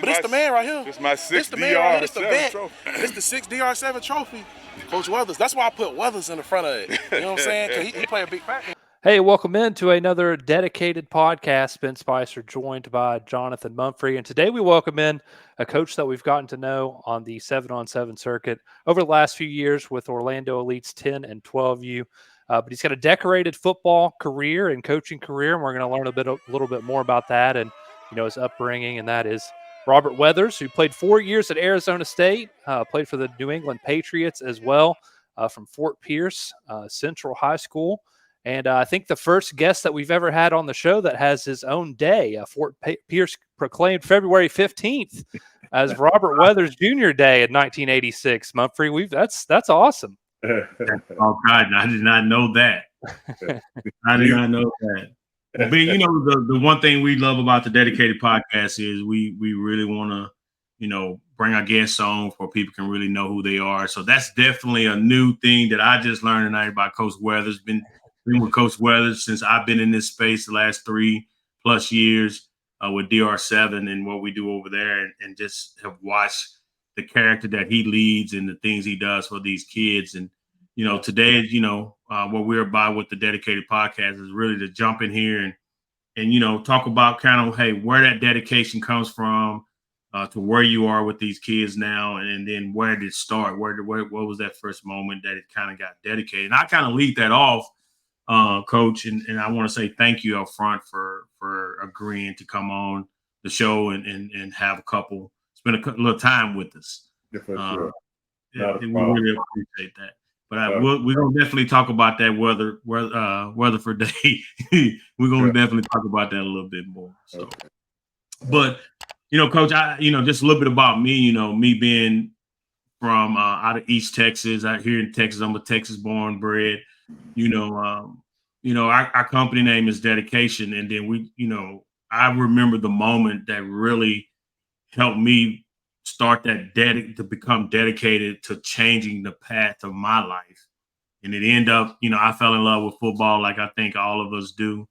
But it's the man right here. This is my sixth DR7 trophy. This the sixth DR7 trophy. Coach Weathers. That's why I put Weathers in the front of it. You know what I'm saying? Because he play a big factor. Hey, welcome into another dedicated podcast. Ben Spicer joined by Johnathan Mumphrey. And today we welcome in a coach that we've gotten to know on the 7-on-7 circuit over the last few years with Orlando Elite's 10 and 12U. But he's got a decorated football career and coaching career, and we're going to learn a little bit more about that and, his upbringing. And that is Robert Weathers, who played 4 years at Arizona State, played for the New England Patriots as well, from Fort Pierce Central High School. And I think the first guest that we've ever had on the show that has his own day, Fort Pierce proclaimed February 15th as Robert Weathers Jr. Day in 1986. Mumphrey, that's awesome. Oh God, I did not know that. I did not know that. But the one thing we love about the dedicated podcast is we really want to, bring our guests on for people can really know who they are. So that's definitely a new thing that I just learned tonight about Coach Weathers. Been with Coach Weathers since I've been in this space the last 3+ years with DR7 and what we do over there, and just have watched the character that he leads and the things he does for these kids. And today, what we're about with the dedicated podcast is really to jump in here and talk about kind of where that dedication comes from to where you are with these kids now, and then where did it start? What was that first moment that it kind of got dedicated? And I kind of lead that off. Coach, and I want to say thank you up front for agreeing to come on the show and have spend a little time with us. Yeah, for sure. We really appreciate that. But we're going to definitely talk about that Weatherford Day. We're going to definitely talk about that a little bit more. So, okay. But Coach, I just a little bit about me. Me being from out of East Texas, out here in Texas, I'm a Texas born bred. Our company name is Dedication, and then I remember the moment that really helped me start to become dedicated to changing the path of my life, and it ended up, I fell in love with football like I think all of us do.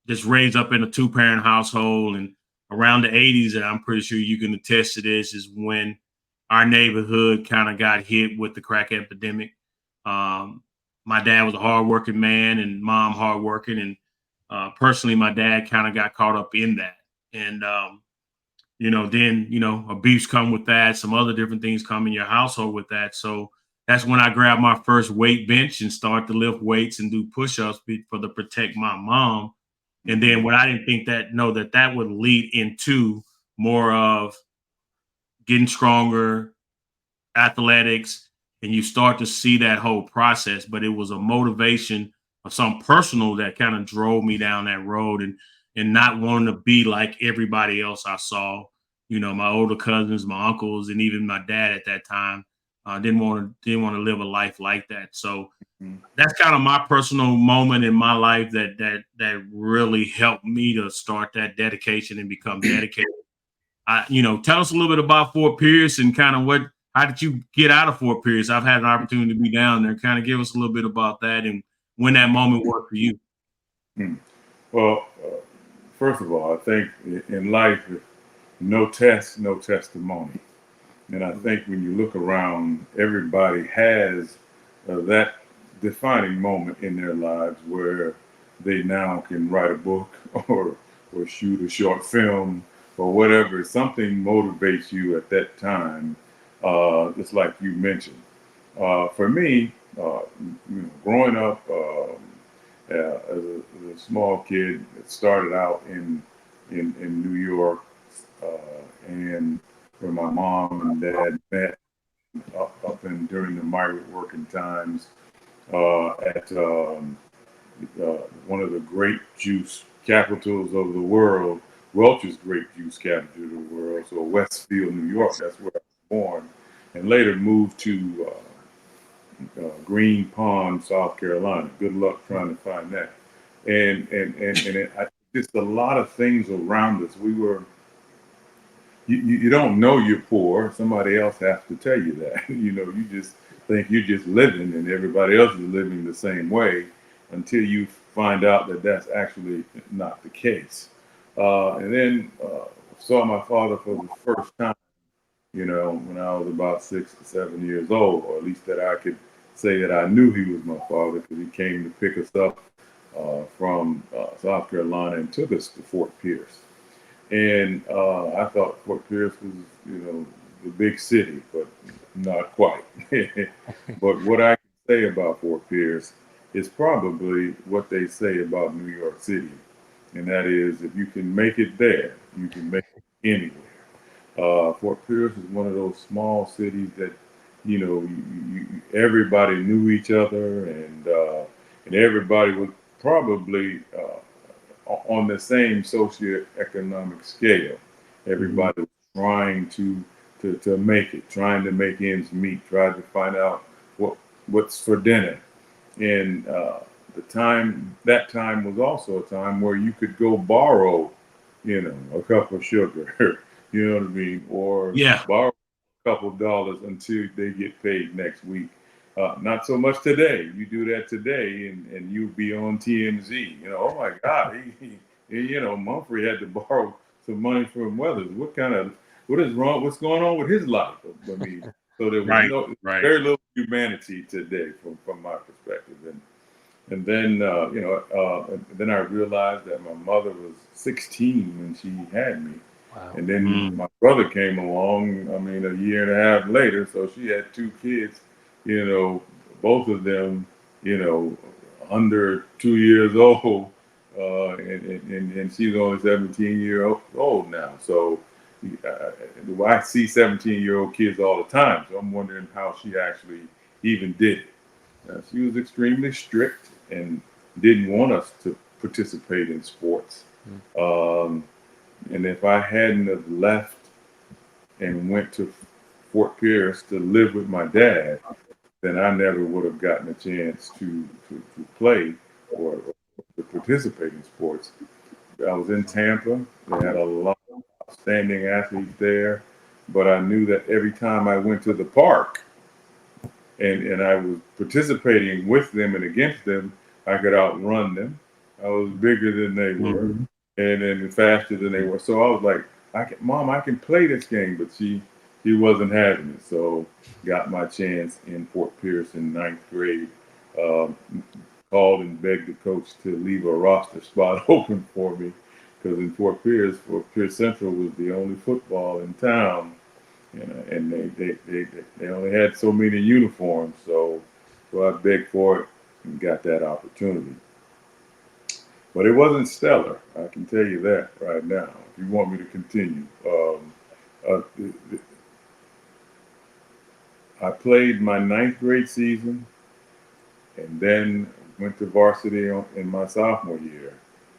Just raised up in a 2-parent household, and around the 80s, and I'm pretty sure you can attest to this, is when our neighborhood kind of got hit with the crack epidemic. My dad was a hardworking man and mom hardworking. And personally, my dad kind of got caught up in that. And, then, abuse come with that. Some other different things come in your household with that. So that's when I grabbed my first weight bench and started to lift weights and do push-ups to protect my mom. And then what I didn't think that would lead into more of getting stronger, athletics, and you start to see that whole process. But it was a motivation of some personal that kind of drove me down that road and not wanting to be like everybody else I saw. My older cousins, my uncles, and even my dad at that time didn't want to live a life like that. So that's kind of my personal moment in my life that really helped me to start that dedication and become dedicated. Tell us a little bit about Fort Pierce and kind of how did you get out of Fort Pierce? I've had an opportunity to be down there. Kind of give us a little bit about that and when that moment was for you. Well, first of all, I think in life, no test, no testimony. And I think when you look around, everybody has that defining moment in their lives where they now can write a book or shoot a short film or whatever. Something motivates you at that time. Just like you mentioned, for me, growing up as a small kid, it started out in New York, and where my mom and dad met up in during the migrant working times at one of the grape juice capitals of the world, Welch's grape juice capital of the world, so Westfield, New York. That's where I was born, and later moved to Green Pond, South Carolina. Good luck trying to find that. And just a lot of things around us. We were, you don't know you're poor. Somebody else has to tell you that. You just think you're just living and everybody else is living the same way until you find out that that's actually not the case. And then saw my father for the first time, when I was about 6 or 7 years old, or at least that I could say that I knew he was my father, because he came to pick us up from South Carolina and took us to Fort Pierce. And I thought Fort Pierce was, the big city, but not quite. But what I can say about Fort Pierce is probably what they say about New York City, and that is, if you can make it there, you can make it anywhere. Fort Pierce is one of those small cities that, everybody knew each other, and everybody was probably on the same socioeconomic scale. Everybody was trying to make it, trying to make ends meet, trying to find out what's for dinner. And that time was also a time where you could go borrow, a cup of sugar, you know what I mean, or Yeah. borrow a couple of dollars until they get paid next week. Not so much today. You do that today, and you be on TMZ. Oh my God, Mumphrey had to borrow some money from Weathers. What is wrong? What's going on with his life? I mean, so there was Right. very little humanity today from my perspective, and then then I realized that my mother was 16 when she had me. Wow. And then my brother came along, I mean, a year and a half later. So she had two kids, both of them, under 2 years old. And she's only 17 years old now. So I see 17-year-old kids all the time. So I'm wondering how she actually even did it. She was extremely strict and didn't want us to participate in sports. And if I hadn't have left and went to Fort Pierce to live with my dad, then I never would have gotten a chance to play or to participate in sports. I was in Tampa. They had a lot of outstanding athletes there, but I knew that every time I went to the park and I was participating with them and against them, I could outrun them. I was bigger than they were, and then faster than they were. So I was like, Mom, I can play this game, but she wasn't having it. So got my chance in Fort Pierce in ninth grade. Um, Called and begged the coach to leave a roster spot open for me, because in Fort Pierce Central was the only football in town, and they only had so many uniforms. So I begged for it and got that opportunity. But it wasn't stellar, I can tell you that right now. If you want me to continue, uh, I played my ninth grade season, and then went to varsity in my sophomore year.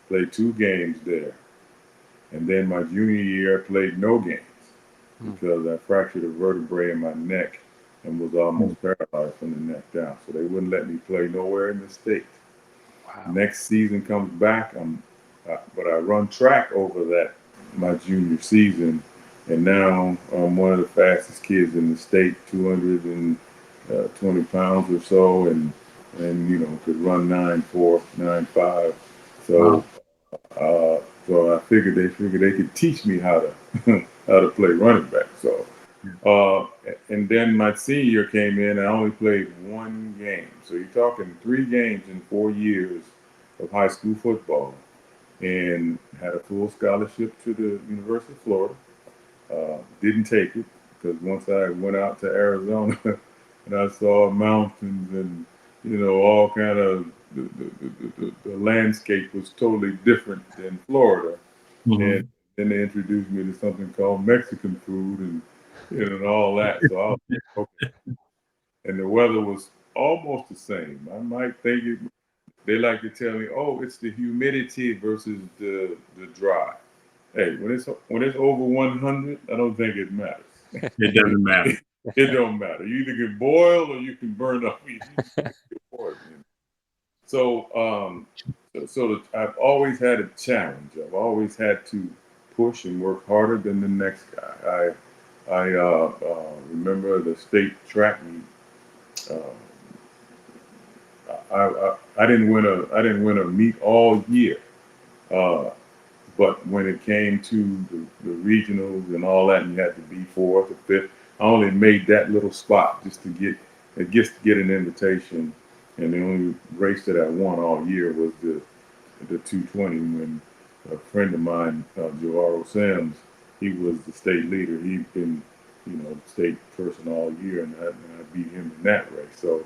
Played 2 games there, and then my junior year I played no games because I fractured a vertebrae in my neck and was almost paralyzed from the neck down. So they wouldn't let me play nowhere in the state. Wow. Next season comes back, but I run track over my junior season, and now I'm one of the fastest kids in the state, 220 pounds or so, and could run 9.4, 9.5. So so I figured they could teach me how to how to play running back. So and then my senior year came in, and I only played 1 game. So you're talking 3 games in 4 years of high school football, and had a full scholarship to the University of Florida. Didn't take it because once I went out to Arizona and I saw mountains and all kind of the landscape was totally different than Florida. And then they introduced me to something called Mexican food and all that. So I was like, okay. And the weather was almost the same. I might think they like to tell me, oh, it's the humidity versus the dry. Hey, when it's over 100, I don't think it matters. It doesn't matter. It don't matter. You either can boil or you can burn up. So, I've always had a challenge. I've always had to push and work harder than the next guy. I remember the state track meet. I didn't win a meet all year. But when it came to the regionals and all that, and you had to be fourth or fifth, I only made that little spot just to get an invitation. And the only race that I won all year was the 220 when a friend of mine, Joaro Sims, he was the state leader. He'd been, state person all year, and I beat him in that race. So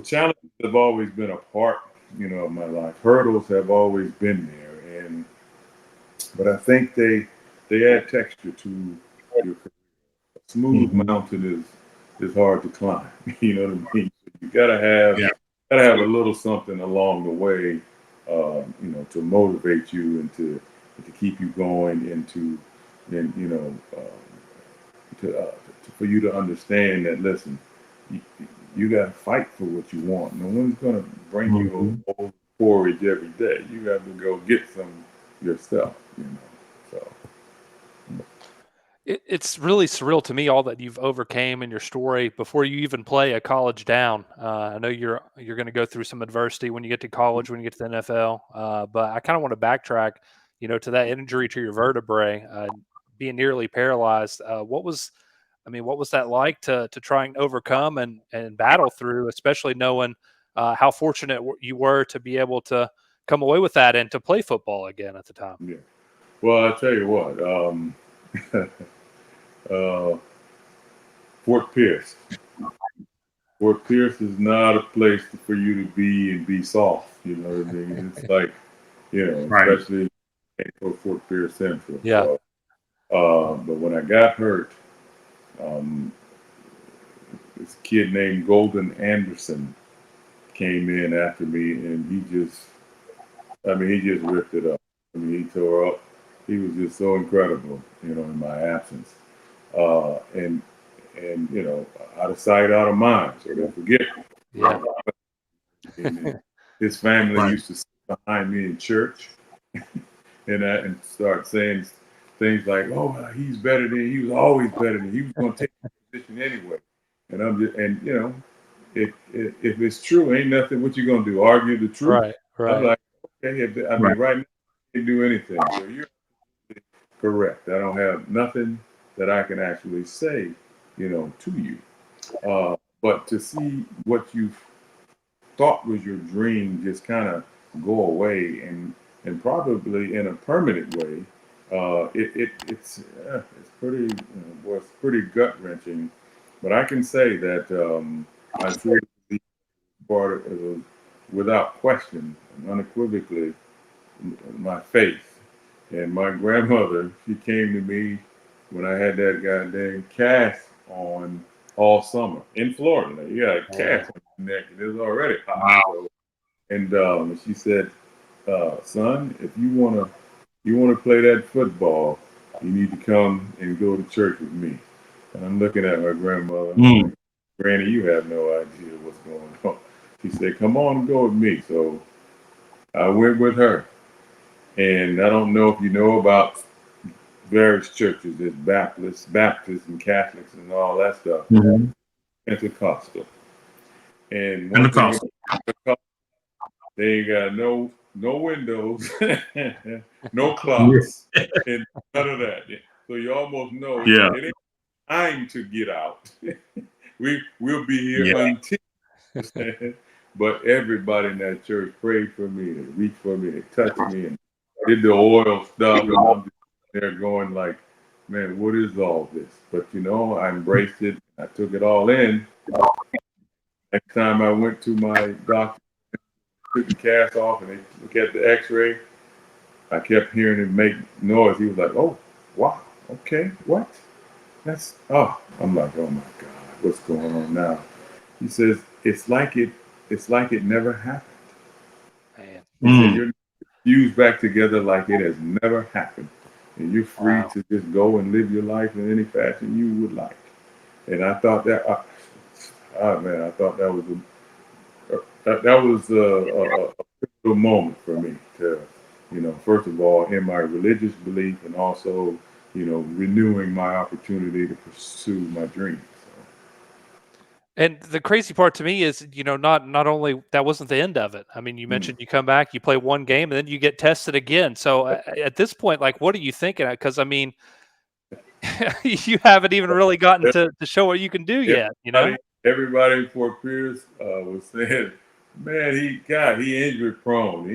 challenges have always been a part, of my life. Hurdles have always been there, but I think they add texture to your career. A smooth mountain is hard to climb. You know what I mean? You gotta have a little something along the way, to motivate you and to keep you going and for you to understand that. Listen, you got to fight for what you want. No one's gonna bring you a bowl of porridge every day. You got to go get some yourself. So. It's really surreal to me all that you've overcame in your story before you even play a college down. I know you're going to go through some adversity when you get to college, when you get to the NFL. But I kind of want to backtrack, to that injury to your vertebrae, being nearly paralyzed. What was that like to try and overcome and battle through, especially knowing how fortunate you were to be able to come away with that and to play football again at the time? Yeah. Well, I'll tell you what. Fort Pierce. Fort Pierce is not a place for you to be and be soft. You know what I mean? It's like, especially for Fort Pierce Central. Yeah. So, but when I got hurt, this kid named Golden Anderson came in after me, and he just ripped it up. I mean, he tore up. He was just so incredible, in my absence. And out of sight, out of mind. So don't forget. Yeah. And his family used to sit behind me in church, and start saying things like, "Oh, he's better than he was always better than he was going to take the position anyway." And I'm just, if it's true, ain't nothing. What you gonna do? Argue the truth? Right. I'm like, okay. Right now, I can't do anything. So you're correct. I don't have nothing that I can actually say, to you. But to see what you thought was your dream just kind of go away and probably in a permanent way, it's pretty it's pretty gut wrenching. But I can say that I truly believe part of it, without question and unequivocally, my faith. And my grandmother, she came to me when I had that goddamn cast on all summer in Florida. You got a cast on your neck and it was already hot. Wow. So, and she said, "Son, if you wanna play that football, you need to come and go to church with me." And I'm looking at my grandmother. I'm like, "Granny, you have no idea what's going on." She said, "Come on and go with me." So I went with her. And I don't know if you know about various churches. There's Baptists and Catholics and all that stuff. Pentecostal. And one thing, they ain't got no windows, no clocks, and none of that. So you almost know it ain't time to get out. We'll be here until. But everybody in that church prayed for me, they reached for me, they touched me, and did the oil stuff, and I'm just there going like, man, what is all this? But I embraced it. I took it all in. Next time I went to my doctor, took the cast off, and they look at the X-ray, I kept hearing him make noise. He was like, "Oh, wow, okay, what? I'm like, oh my God, what's going on now?" He says, "It's like it never happened." Man. He said, "You're fused back together like it has never happened. And you're free to just go and live your life in any fashion you would like." And I thought that, I thought that was a pivotal moment for me to, first of all, in my religious belief and also, renewing my opportunity to pursue my dreams. And the crazy part to me is, not only that wasn't the end of it. I mean, you mentioned you come back, you play one game, and then you get tested again. So at this point, like, what are you thinking? Because I mean, you haven't even really gotten to show what you can do yet. Everybody in Fort Pierce was saying, "Man, he injury prone."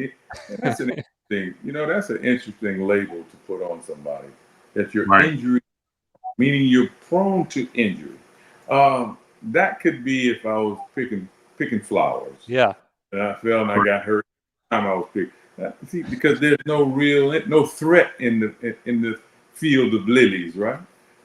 And that's an interesting, that's an interesting label to put on somebody. That you're Right. injury, meaning you're prone to injury. That could be if I was picking flowers. Yeah. And I fell and I got hurt the time I was picking. See, because there's no threat in the field of lilies, right?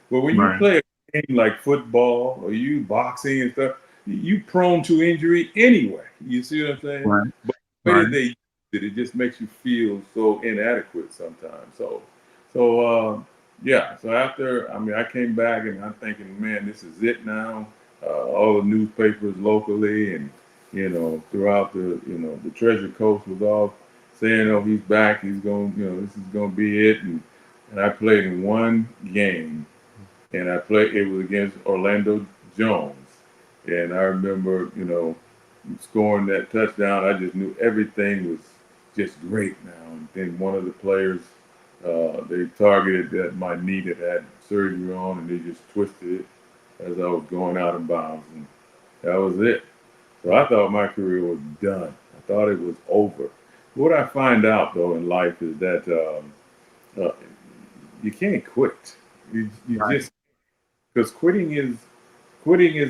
But when you play a game like football or you boxing and stuff, you prone to injury anyway. You see what I'm saying? Right. But the way that they use it just makes you feel so inadequate sometimes. So after, I came back and I'm thinking, man, this is it now. All the newspapers locally and throughout the Treasure Coast was all saying, "Oh, he's back. He's going. This is going to be it." And I played in one game, and it was against Orlando Jones, and I remember, scoring that touchdown. I just knew everything was just great now. And then one of the players, they targeted that my knee that had surgery on, and they just twisted it as I was going out of bounds, and that was it. So I thought my career was done. I thought it was over. What I find out though in life is that you can't quit. You just, because quitting is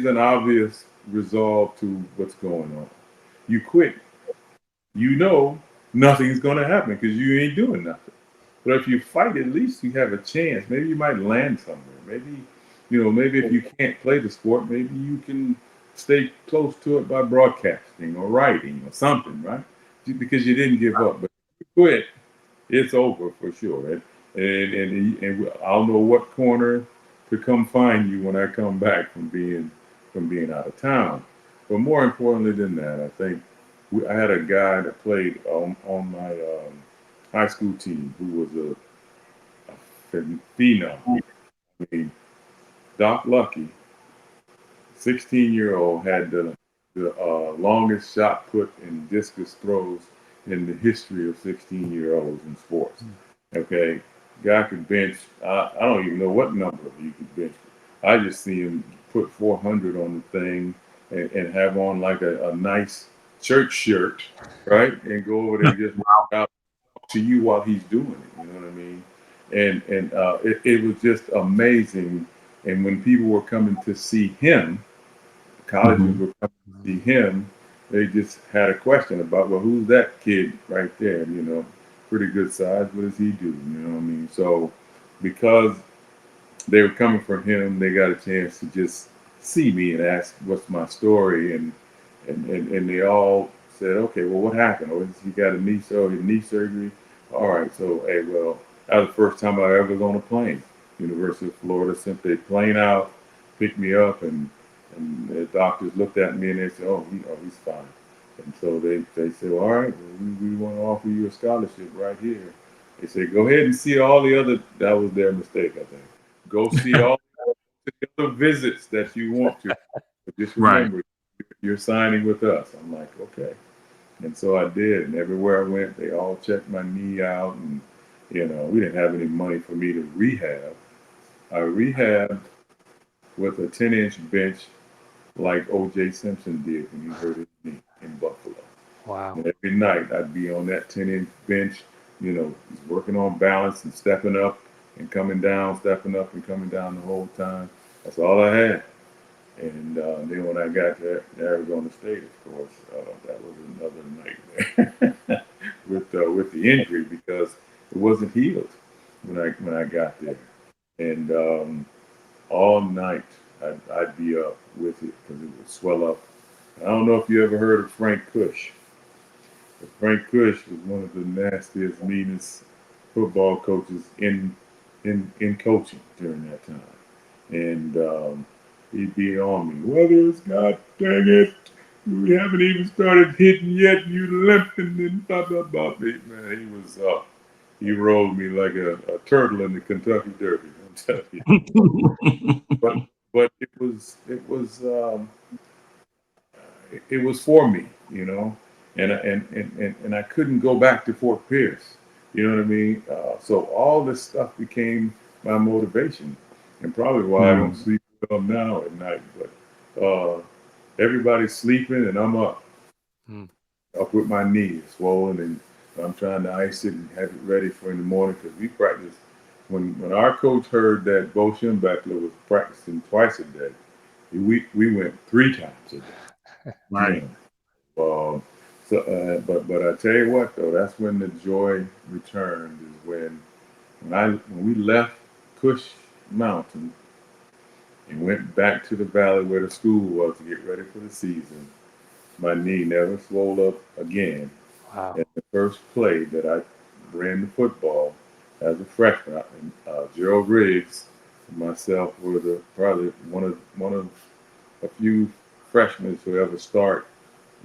an obvious resolve to what's going on. You quit, nothing's going to happen because you ain't doing nothing. But if you fight, at least you have a chance. Maybe you might land somewhere. Maybe if you can't play the sport, maybe you can stay close to it by broadcasting or writing or something, right? Because you didn't give up. But if you quit, it's over for sure. And I'll know what corner to come find you when I come back from being out of town. But more importantly than that, I think I had a guy that played on my high school team who was a phenom. I mean, Doc Lucky, 16-year-old, had the longest shot put in discus throws in the history of 16-year-olds in sports. Okay, guy could bench. I don't even know what number he could bench. I just see him put 400 on the thing and have on like a nice church shirt, right? And go over there and just walk out to you while he's doing it. You know what I mean? And it was just amazing. And when people were coming to see him, colleges were coming to see him, they just had a question about, well, who's that kid right there? Pretty good size. What does he do? You know what I mean? So because they were coming from him, they got a chance to just see me and ask what's my story, and they all said, okay, well, what happened? Or he got a knee surgery. All right, so hey, well, that was the first time I ever was on a plane. University of Florida sent their plane out, picked me up, and the doctors looked at me and they said, he's fine. And so they said, well, all right, well, we want to offer you a scholarship right here. They said, go ahead and see all the other. That was their mistake, I think. Go see all the other visits that you want to. But just remember, you're signing with us. I'm like, okay. And so I did. And everywhere I went, they all checked my knee out. And, we didn't have any money for me to rehab. I rehabbed with a 10-inch bench like O.J. Simpson did when he hurt his knee in Buffalo. Wow. And every night I'd be on that 10-inch bench, working on balance and stepping up and coming down, stepping up and coming down the whole time. That's all I had. And then when I got to Arizona State, of course, that was another nightmare with the injury because it wasn't healed when I got there. And all night I'd be up with it because it would swell up. I don't know if you ever heard of Frank Cush. But Frank Cush was one of the nastiest, meanest football coaches in coaching during that time. And he'd be on me, Weathers, God dang it, we haven't even started hitting yet, you limping and blah, blah, blah. Man, he rolled me like a turtle in the Kentucky Derby, I'm telling you. But it was it was for me, you know, and I couldn't go back to Fort Pierce. You know what I mean? So all this stuff became my motivation, and probably why I don't sleep well now at night. But everybody's sleeping, and I'm up with my knee swollen, and I'm trying to ice it and have it ready for in the morning because we practice. When our coach heard that Bo Schembechler was practicing twice a day, we went 3 times a day. Right. You know? But I tell you what though, that's when the joy returned. Is when we left Cush Mountain and went back to the valley where the school was to get ready for the season. My knee never swelled up again. Wow. And the first play that I ran the football as a freshman, Gerald Riggs and myself were probably one of a few freshmen to ever start,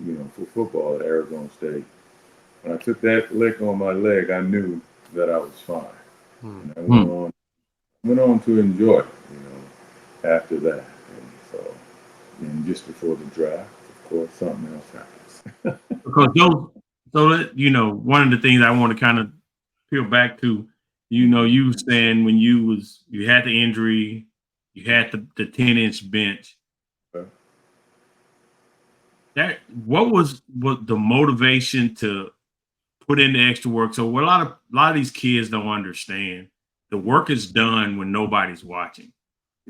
you know, for football at Arizona State. When I took that lick on my leg, I knew that I was fine, and I went on to enjoy it, you know, after that. And so, and just before the draft, of course, something else happens. Because so that, you know, one of the things I want to kind of peel back to, you know, you were saying when you had the injury, you had the 10-inch bench. Okay. That what was the motivation to put in the extra work? So what a lot of these kids don't understand, the work is done when nobody's watching.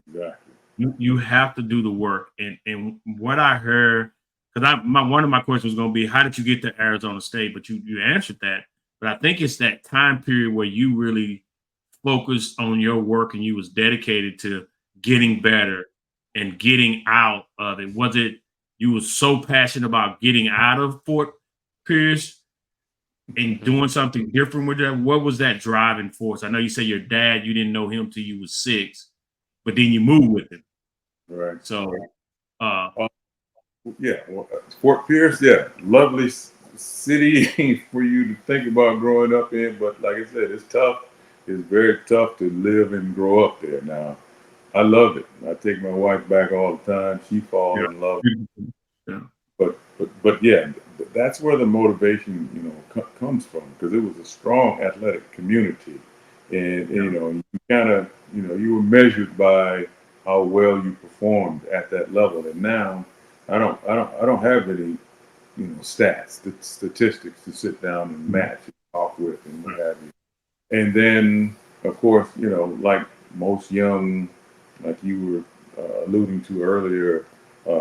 Exactly. You have to do the work. And what I heard, because one of my questions was going to be, how did you get to Arizona State? But you answered that. But I think it's that time period where you really focused on your work and you was dedicated to getting better and getting out of it. Was it you was so passionate about getting out of Fort Pierce and doing something different with that? What was that driving force? I know you say your dad, you didn't know him till you was 6, but then you moved with him. Right. So, yeah, well, Fort Pierce, yeah, lovely city for you to think about growing up in. But like I said, it's tough. It's very tough to live and grow up there. Now, I love it. I take my wife back all the time. She falls in love. yeah. But yeah, that's where the motivation, you know, comes from, because it was a strong athletic community, and you know, you kind of, you know, you were measured by how well you performed at that level. And now, I don't have any, you know, statistics to sit down and match and talk with and what have you. And then, of course, you know, like most young, like you were alluding to earlier,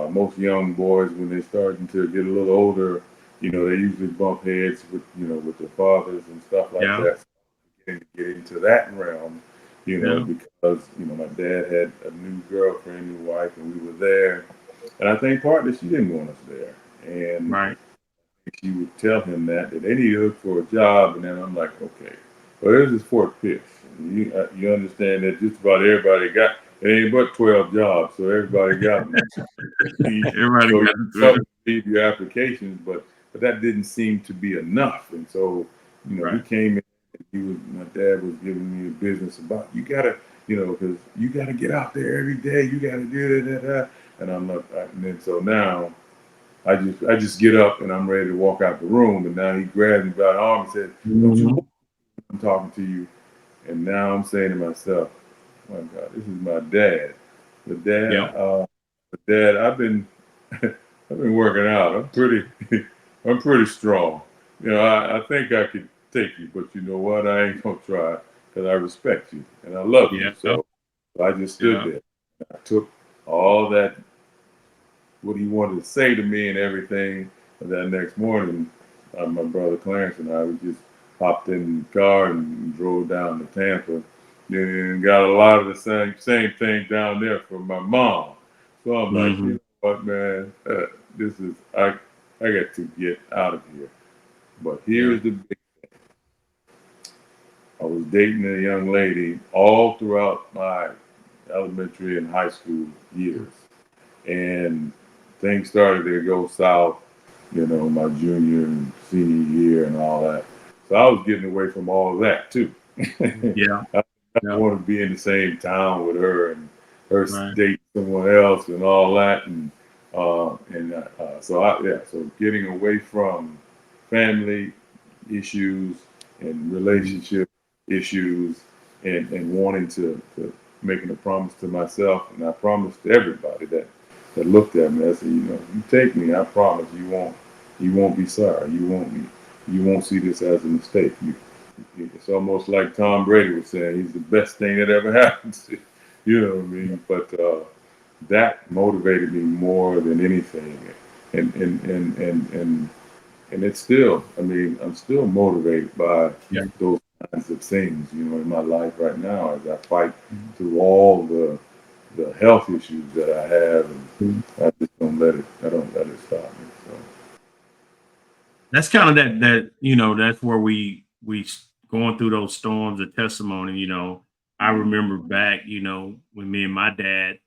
most young boys, when they're starting to get a little older, you know, they usually bump heads with, you know, with their fathers and stuff like that. So get into that realm, you know, because, you know, my dad had a new girlfriend, new wife, and we were there. And I think partly she didn't want us there. And she would tell him that they need to look for a job. And then I'm like, okay, well, this is Fort Pierce. You understand that just about everybody got, it ain't but 12 jobs, so everybody got them. Everybody So got you leave your applications, but that didn't seem to be enough. And so, you know, we came in, and my dad was giving me a business about, you gotta, you know, because you gotta get out there every day, you gotta do that. And I'm like, and then so now I just get up and I'm ready to walk out the room, and now he grabbed me by the arm and said, "Don't you? I'm talking to you." And now I'm saying to myself, "My God, this is my dad. Dad, I've been working out. I'm pretty strong. You know, I think I could take you, but you know what? I ain't gonna try because I respect you and I love you. So I just stood there. I took all that, what he wanted to say to me and everything. And that next morning, my brother Clarence and I, we just hopped in the car and drove down to Tampa, and got a lot of the same thing down there from my mom. So I'm like, you know what, man, this is I got to get out of here. But here's the big thing. I was dating a young lady all throughout my elementary and high school years, and things started to go south, you know, my junior and senior year and all that. So I was getting away from all of that too. I want to be in the same town with her and her date someone else and all that. And So getting away from family issues and relationship issues and wanting to making a promise to myself, and I promised to everybody that looked at me. I said, you take me, I promise you won't be sorry. You won't see this as a mistake. It's almost like Tom Brady was saying, he's the best thing that ever happened to you. You know what I mean? But that motivated me more than anything, and it's still. I mean, I'm still motivated by those kinds of things. In my life right now, as I fight through all the health issues that I have, and I just don't let it. I don't let it stop me. So That's kind of that that's where we going through those storms of testimony. I remember back, when me and my dad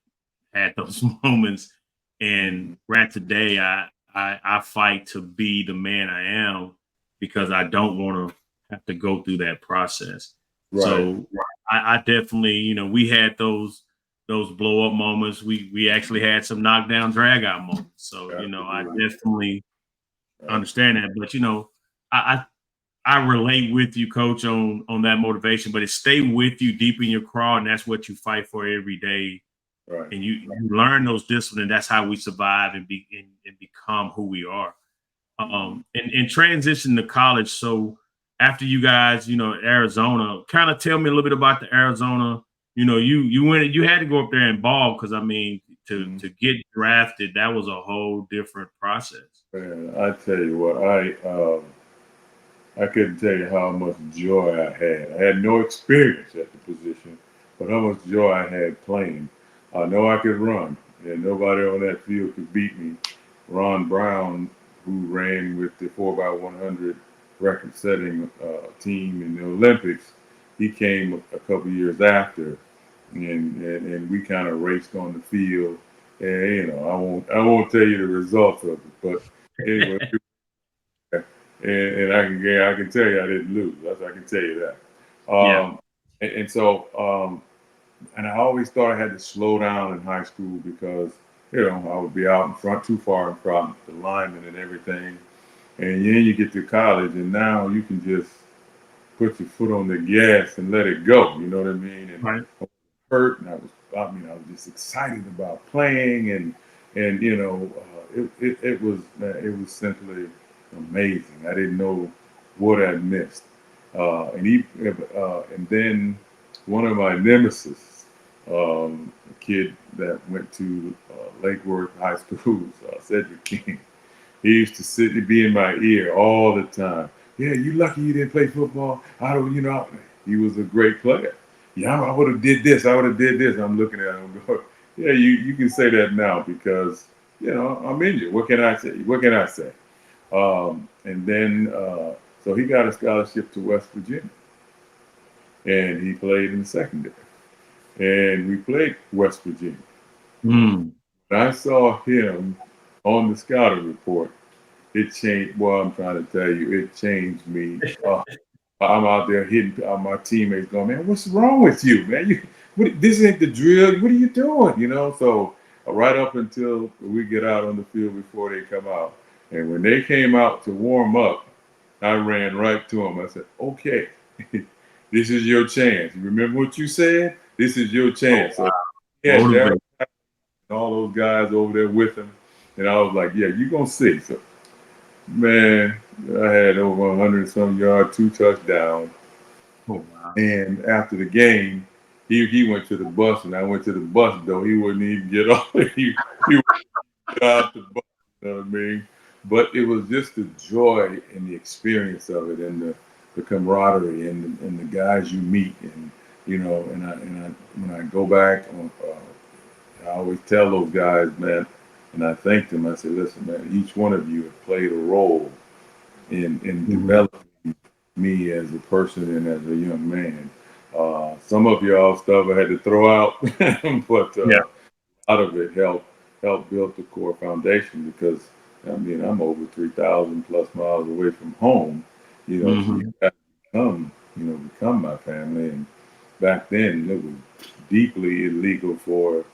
had those moments, and right today I fight to be the man I am because I don't want to have to go through that process. right. So I definitely, we had those blow up moments. We actually had some knockdown drag out moments. So I definitely understand that. But I I relate with you, Coach, on that motivation. But it stay with you deep in your craw, and that's what you fight for every day. Right. And you learn those disciplines. That's how we survive and become who we are. And transition to college. So after you guys, Arizona, kind of tell me a little bit about the Arizona. You went, you had to go up there and ball because I mean, to get drafted, that was a whole different process. Man, I tell you what, I couldn't tell you how much joy I had. I had no experience at the position, but how much joy I had playing. I know I could run, and nobody on that field could beat me. Ron Brown, who ran with the 4x100 record-setting team in the Olympics, he came a couple years after, and we kind of raced on the field. And I won't tell you the results of it, but anyway. And I can tell you I didn't lose. I can tell you that. Yeah. And I always thought I had to slow down in high school because I would be out in front, too far in front, the linemen and everything. And then you get to college, and now you can just put your foot on the gas and let it go. You know what I mean? And Right. I was hurt, and I was just excited about playing, and it was simply amazing. I didn't know what I'd missed. And then one of my nemesis, a kid that went to Lake Worth High School, Cedric King. He used to sit and be in my ear all the time. Yeah, you lucky you didn't play football. He was a great player. Yeah, I would have did this. I would have did this. I'm looking at him going, yeah, you can say that now because, I'm injured. What can I say? And then, so he got a scholarship to West Virginia, and he played in the secondary. And we played West Virginia. Mm. When I saw him on the scouting report, it changed. Well, I'm trying to tell you, it changed me. I'm out there hitting my teammates, going, "Man, what's wrong with you, man? This ain't the drill. What are you doing?" So right up until we get out on the field before they come out, and when they came out to warm up, I ran right to them. I said, "Okay, this is your chance. You remember what you said? This is your chance." Oh, wow. So yeah, Darryl and all those guys over there with him, and I was like, "Yeah, you're gonna see." So, man, I had over 100 some yards, 2 touchdowns. Oh, wow. And after the game, he went to the bus, and I went to the bus. Though he wouldn't even get off. he wouldn't get off the bus. You know what I mean? But it was just the joy and the experience of it, and the camaraderie, and the guys you meet, and when I go back, I always tell those guys, man, and I thank them. I say, listen, man, each one of you have played a role in developing me as a person and as a young man. Some of y'all stuff I had to throw out, but a lot of it helped build the core foundation because I'm over 3,000 plus miles away from home. So you got to become my family. And back then, it was deeply illegal for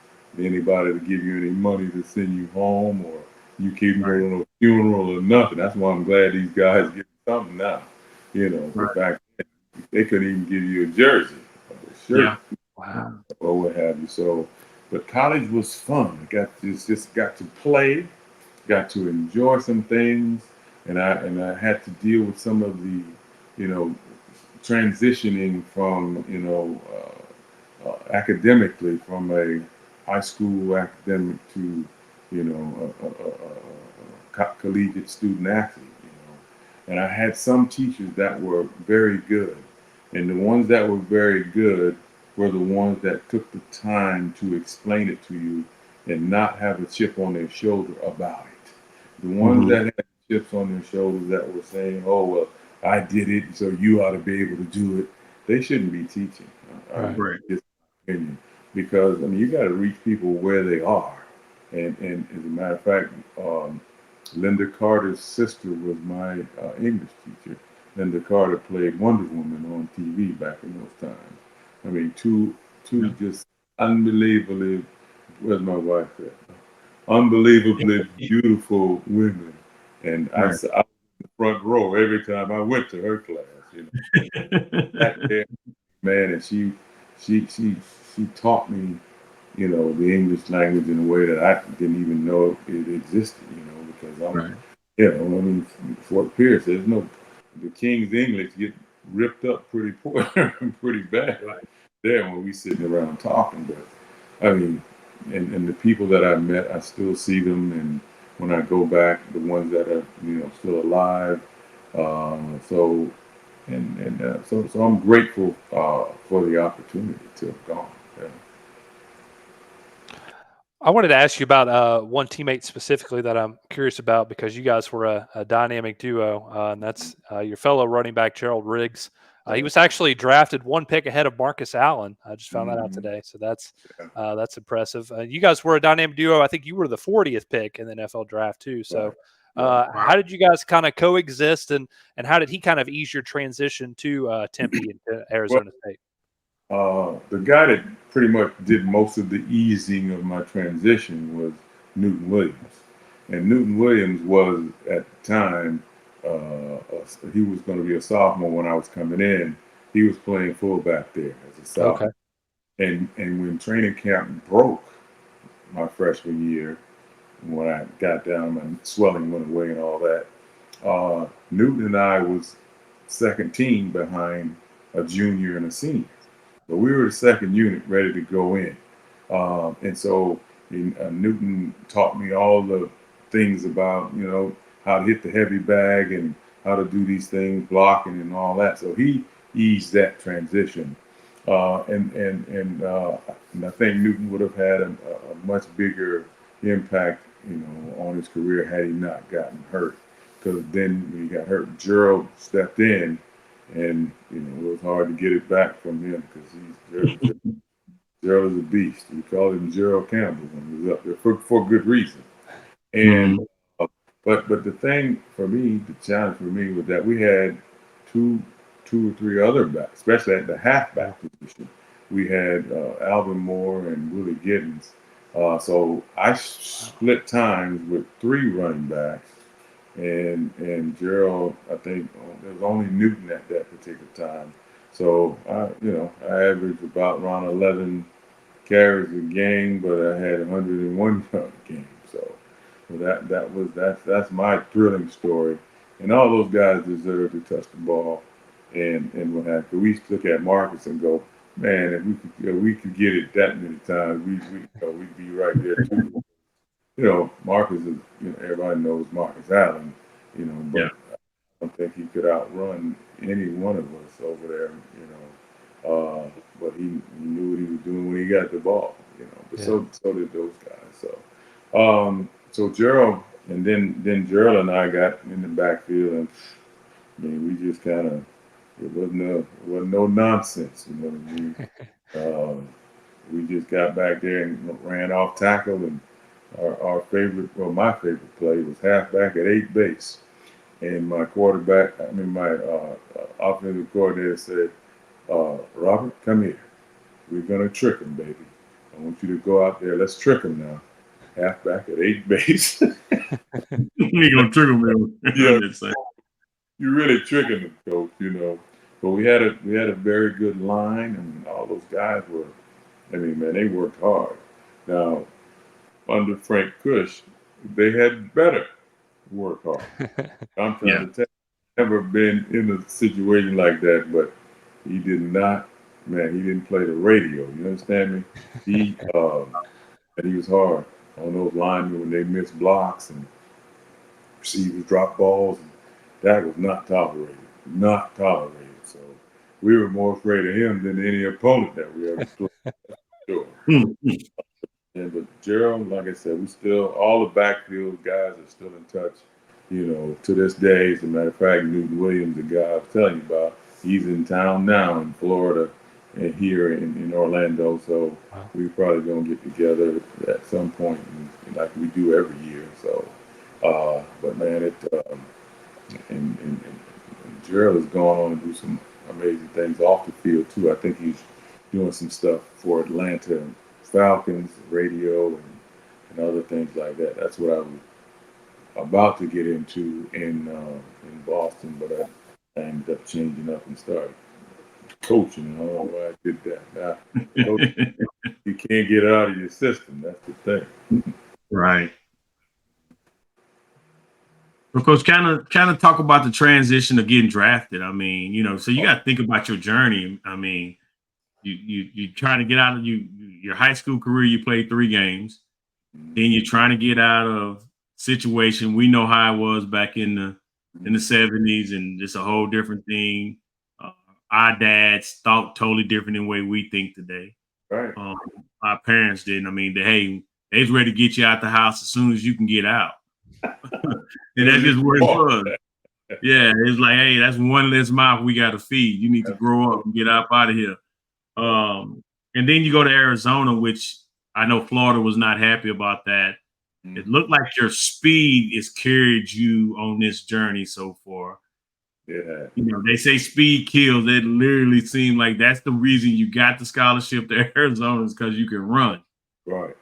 anybody to give you any money to send you home, or you keep going to a funeral or nothing. That's why I'm glad these guys get something now. But back then, they couldn't even give you a jersey or a shirt. Yeah. Wow. Or what have you. So, but college was fun. I just got to play, got to enjoy some things, and I had to deal with some of the, transitioning from, academically from a high school academic to, a collegiate student athlete. And I had some teachers that were very good, and the ones that were very good were the ones that took the time to explain it to you and not have a chip on their shoulder about it. The ones that had chips on their shoulders that were saying, "Oh well, I did it, so you ought to be able to do it," they shouldn't be teaching. Just my opinion, because you got to reach people where they are. And as a matter of fact, Linda Carter's sister was my English teacher. Linda Carter played Wonder Woman on TV back in those times. I mean, two just unbelievably. Where's my wife at? Unbelievably beautiful women, and I was in the front row every time I went to her class. Back there, man, and she taught me, the English language in a way that I didn't even know it existed. Because Fort Pierce, the King's English get ripped up pretty poor, pretty bad there when we sitting around talking. But I mean, and the people that I met, I still see them, and when I go back, the ones that are still alive. So I'm grateful for the opportunity to have gone. Yeah. I wanted to ask you about one teammate specifically that I'm curious about, because you guys were a dynamic duo, and that's your fellow running back, Gerald Riggs. He was actually drafted one pick ahead of Marcus Allen. I just found that out today, so that's impressive. You guys were a dynamic duo. I think you were the 40th pick in the NFL draft too. So how did you guys kind of coexist, and how did he kind of ease your transition to Tempe and to Arizona State? The guy that pretty much did most of the easing of my transition was Newton Williams. And Newton Williams was, at the time, he was going to be a sophomore when I was coming in. He was playing fullback there as a sophomore. Okay. And when training camp broke my freshman year, when I got down, my swelling went away and all that, Newton and I was second team behind a junior and a senior. But we were the second unit ready to go in. And so Newton taught me all the things about, how to hit the heavy bag and how to do these things, blocking and all that. So he eased that transition. And I think Newton would have had a much bigger impact, on his career had he not gotten hurt. Because then when he got hurt, Gerald stepped in. And it was hard to get it back from him, because Gerald is a beast. We called him Gerald Campbell when he was up there for good reason. And but the thing for me, the challenge for me, was that we had two or three other backs, especially at the halfback position. We had Alvin Moore and Willie Giddens. So I split times with three running backs. And Gerald, I think there was only Newton at that particular time. So I averaged about around 11 carries a game, but I had 101 yards a game. So that's my thrilling story. And all those guys deserve to touch the ball and what have you. We used to look at Marcus and go, man, if we could get it that many times, we'd be right there too. Marcus is, everybody knows Marcus Allen, but I don't think he could outrun any one of us over there, but he knew what he was doing when he got the ball, but so did those guys. So Gerald, and then Gerald and I got in the backfield, and we just kind of, it wasn't no nonsense, you know what I mean? We just got back there and ran off tackle, and my favorite play was halfback at 8 base. And my offensive coordinator said, Robert, come here. We're going to trick him, baby. I want you to go out there. Let's trick them now. Halfback at 8 base. You gonna trick them? Yeah, you're really tricking them, coach. But we had a very good line, and all those guys were. I mean, man, they worked hard. Now, under Frank Kush, they had better work hard. I'm trying to tell you, never been in a situation like that, but he did not. Man, he didn't play the radio. You understand me? And he was hard on those linemen when they missed blocks and receivers drop balls. And that was not tolerated. Not tolerated. So we were more afraid of him than any opponent that we ever played. Sure. And but Gerald, like I said, we still all the backfield guys are still in touch. To this day. As a matter of fact, Newton Williams, the guy I was telling you about, he's in town now in Florida and here in Orlando. So we're probably gonna get together at some point, like we do every year. So, but man, and Gerald has gone on to do some amazing things off the field too. I think he's doing some stuff for Atlanta Falcons radio and other things like that. That's what I was about to get into in Boston, but I ended up changing up and started coaching. I don't know why I did that. Now, coaching, you can't get it out of your system. That's the thing. Right. Well, Coach, kind of talk about the transition of getting drafted. I mean, so you got to think about your journey. I mean, you trying to get out of your high school career. You played 3 games, then you're trying to get out of situation. We know how it was back in the 70s, and it's a whole different thing. Our dads thought totally different than the way we think today. Right. Our parents didn't. I mean, they was ready to get you out the house as soon as you can get out. And that's just what it was. Yeah, it's like, hey, that's one less mouth we got to feed. You need to grow up and get up out of here. And then you go to Arizona, which I know Florida was not happy about that. It looked like your speed has carried you on this journey so far. Yeah. They say speed kills. It literally seemed like that's the reason you got the scholarship to Arizona, is because you can run. Right.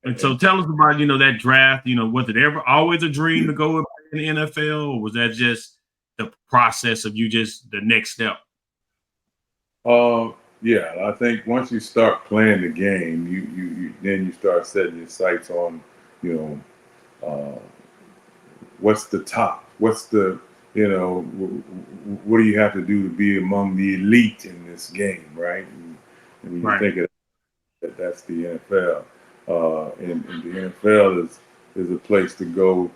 And so tell us about, that draft. Was it ever always a dream to go in the NFL, or was that just the process of you just the next step? Yeah, I think once you start playing the game, you start setting your sights on, what's the top? What's the, what do you have to do to be among the elite in this game, right? And when you think of that, that's the NFL. And the NFL is a place to go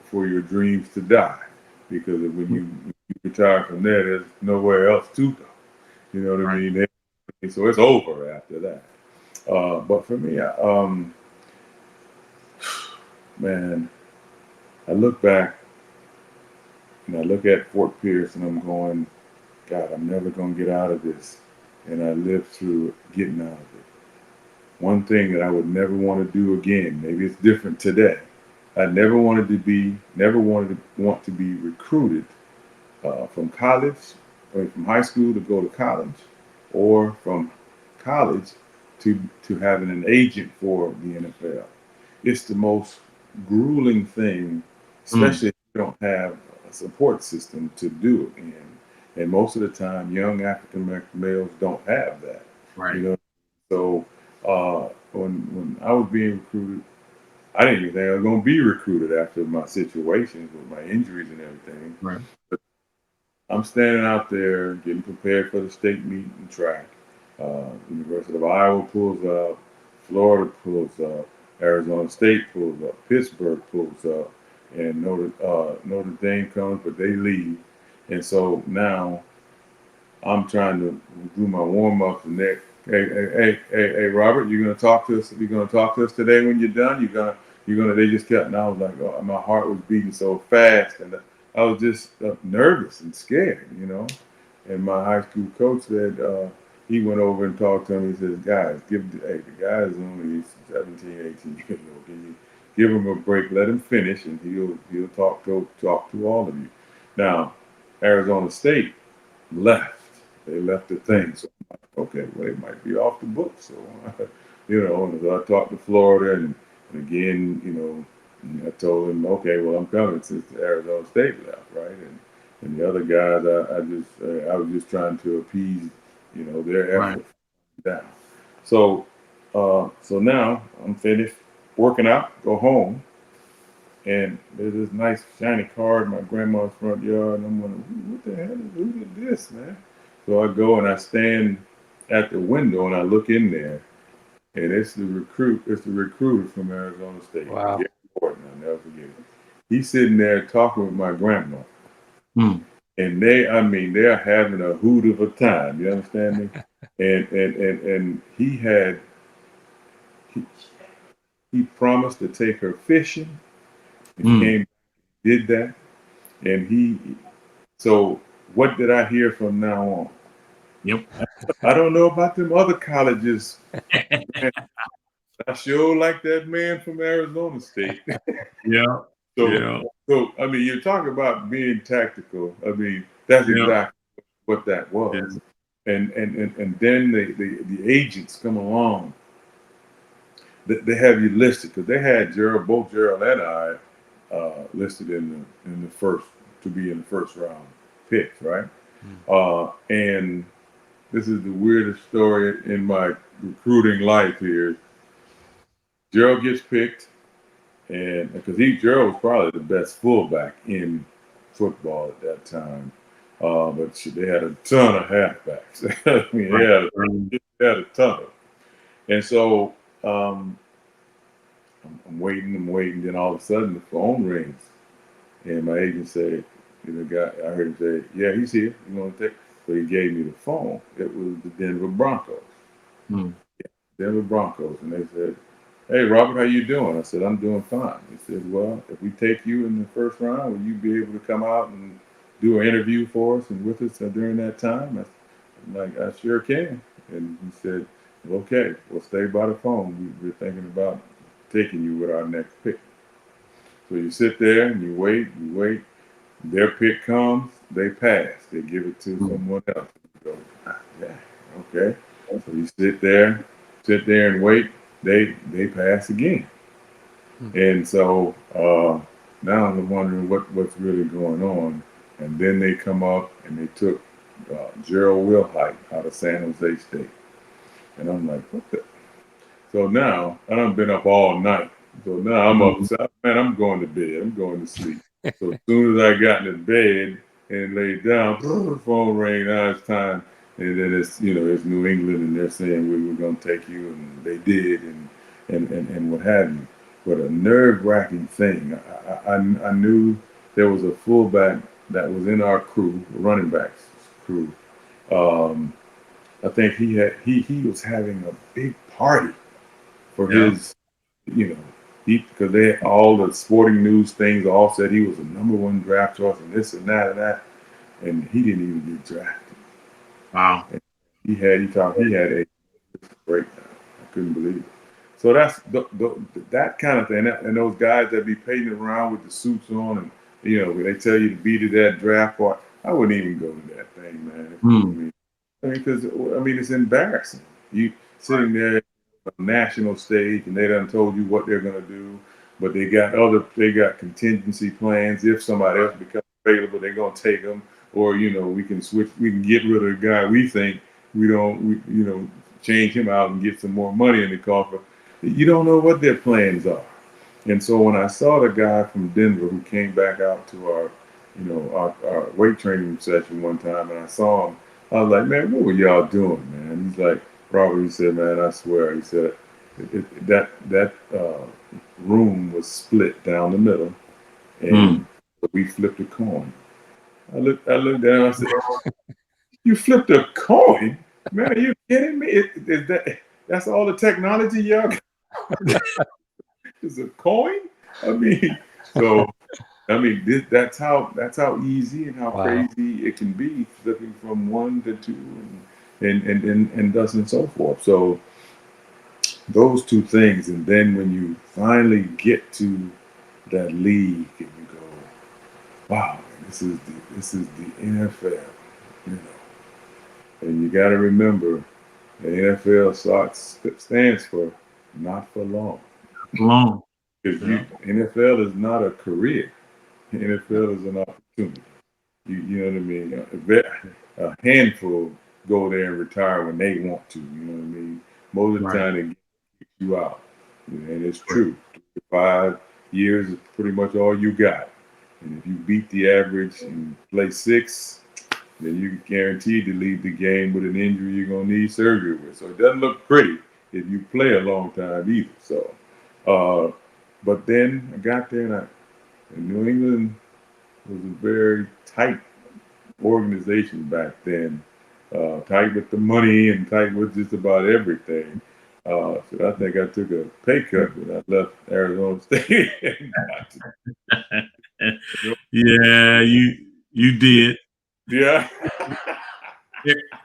for your dreams to die, because when you retire from there, there's nowhere else to go. You know what I mean? So it's over after that. But for me, man, I look back and I look at Fort Pierce and I'm going, God, I'm never going to get out of this. And I lived through getting out of it. One thing that I would never want to do again, maybe it's different today. I never wanted to be recruited from college, or from high school to go to college, or from college to having an agent for the NFL. It's the most grueling thing, especially if you don't have a support system to do it in. And most of the time, young African American males don't have that. Right. So when I was being recruited, I didn't even think I was going to be recruited after my situations with my injuries and everything. Right. But I'm standing out there getting prepared for the state meet and track. University of Iowa pulls up, Florida pulls up, Arizona State pulls up, Pittsburgh pulls up, and Notre Dame comes, but they leave. And so now I'm trying to do my warm ups, and hey, Robert, you're gonna talk to us. You're gonna talk to us today when you're done. You're gonna. They just kept, and I was like, oh, my heart was beating so fast, and I was just nervous and scared, And my high school coach said he went over and talked to me. He says, guys, the guy is only 17, 18 years old. Can you give him a break? Let him finish, and he'll talk to all of you. Now, Arizona State left. They left the thing. So okay, well, it might be off the books. So, and so I talked to Florida, and again, and I told him, okay, well, I'm coming since Arizona State left, right? And the other guys, I was just trying to appease, their Right. effort down. So, so now I'm finished working out, go home, and there's this nice shiny car in my grandma's front yard, and I'm wondering, what the hell who did this, man? So I go and I stand at the window and I look in there, and it's the recruiter from Arizona State. Wow. Gary Gordon, I'll never forget it. He's sitting there talking with my grandma. Hmm. And they're having a hoot of a time. You understand me? And he, he promised to take her fishing. And Hmm. came, did that, and so what did I hear from now on? Yep. I don't know about them other colleges. Man, I sure like that man from Arizona State. Yeah. So, Yeah. so I mean, you're talking about being tactical. I mean, that's Yeah. exactly what that was. Yeah. And then the agents come along. They have you listed because they had both Gerald and I listed in the first to be in the first round picks, right? And this is the weirdest story in my recruiting life here. Gerald gets picked, and because Gerald was probably the best fullback in football at that time, but they had a ton of halfbacks. I mean, they had a ton of them. And so I'm waiting. Then all of a sudden the phone rings, and my agent said, the guy, I heard him say, "Yeah, he's here. You want to take?" So he gave me the phone. It was the Denver Broncos. Hmm. Denver Broncos, and they said, "Hey, Robert, how you doing?" I said, "I'm doing fine." He said, "Well, if we take you in the first round, will you be able to come out and do an interview for us and with us during that time?" I'm like, "I sure can." And he said, "Okay, well, stay by the phone. We're thinking about taking you with our next pick." So you sit there and you wait. Their pick comes, they pass. They give it to someone else. You go, yeah, okay. So you sit there and wait. They pass again. And so now I'm wondering what's really going on. And then they come up and they took Gerald Wilhite out of San Jose State. And I'm like, what the? So now I done been up all night. So now I'm upset. Man, I'm going to bed. I'm going to sleep. So as soon as I got into bed and laid down, the phone rang. Now it's time. And then it's New England, and they're saying we were going to take you, and they did, and what have you. But a nerve-wracking thing. I knew there was a fullback that was in our crew, running backs crew. I think he was having a big party for his, because they had all the sporting news things all said he was the #1 draft choice and this and that, and he didn't even get drafted. Wow. And he had a breakdown. I couldn't believe it. So that's that kind of thing, and those guys that be painting around with the suits on, and they tell you to be to that draft part. I wouldn't even go to that thing, man. Because it's embarrassing. You sitting there on a national stage, and they done told you what they're gonna do, but they got contingency plans. If somebody else becomes available, they're gonna take them, or we can switch. We can get rid of the guy we think we don't. Change him out and get some more money in the coffer. You don't know what their plans are. And so when I saw the guy from Denver who came back out to our weight training session one time, and I saw him, I was like, "Man, what were y'all doing, man?" He's like, "Robert," he said, "Man, I swear," he said, that room was split down the middle, and we flipped a coin. I looked down, I said, "You flipped a coin? Man, are you kidding me? That's all the technology y'all got? Is a coin?" I mean, so that's how easy and how crazy it can be, flipping from 1 to 2 and thus and so forth. So those two things, and then when you finally get to that league and you go, "Wow, this is the NFL," and you got to remember The NFL stands for not for long. Long. Because Yeah. NFL is not a career. NFL is an opportunity. You know what I mean? A handful go there and retire when they want to. You know what I mean? Most of the Right. time they get you out, and it's true. 5 years is pretty much all you got. And if you beat the average and play 6, then you're guaranteed to leave the game with an injury you're gonna need surgery with. So it doesn't look pretty if you play a long time either. So, but then I got there, and New England was a very tight organization back then, tight with the money and tight with just about everything. So I think I took a pay cut when I left Arizona State. Yeah, you did. Yeah.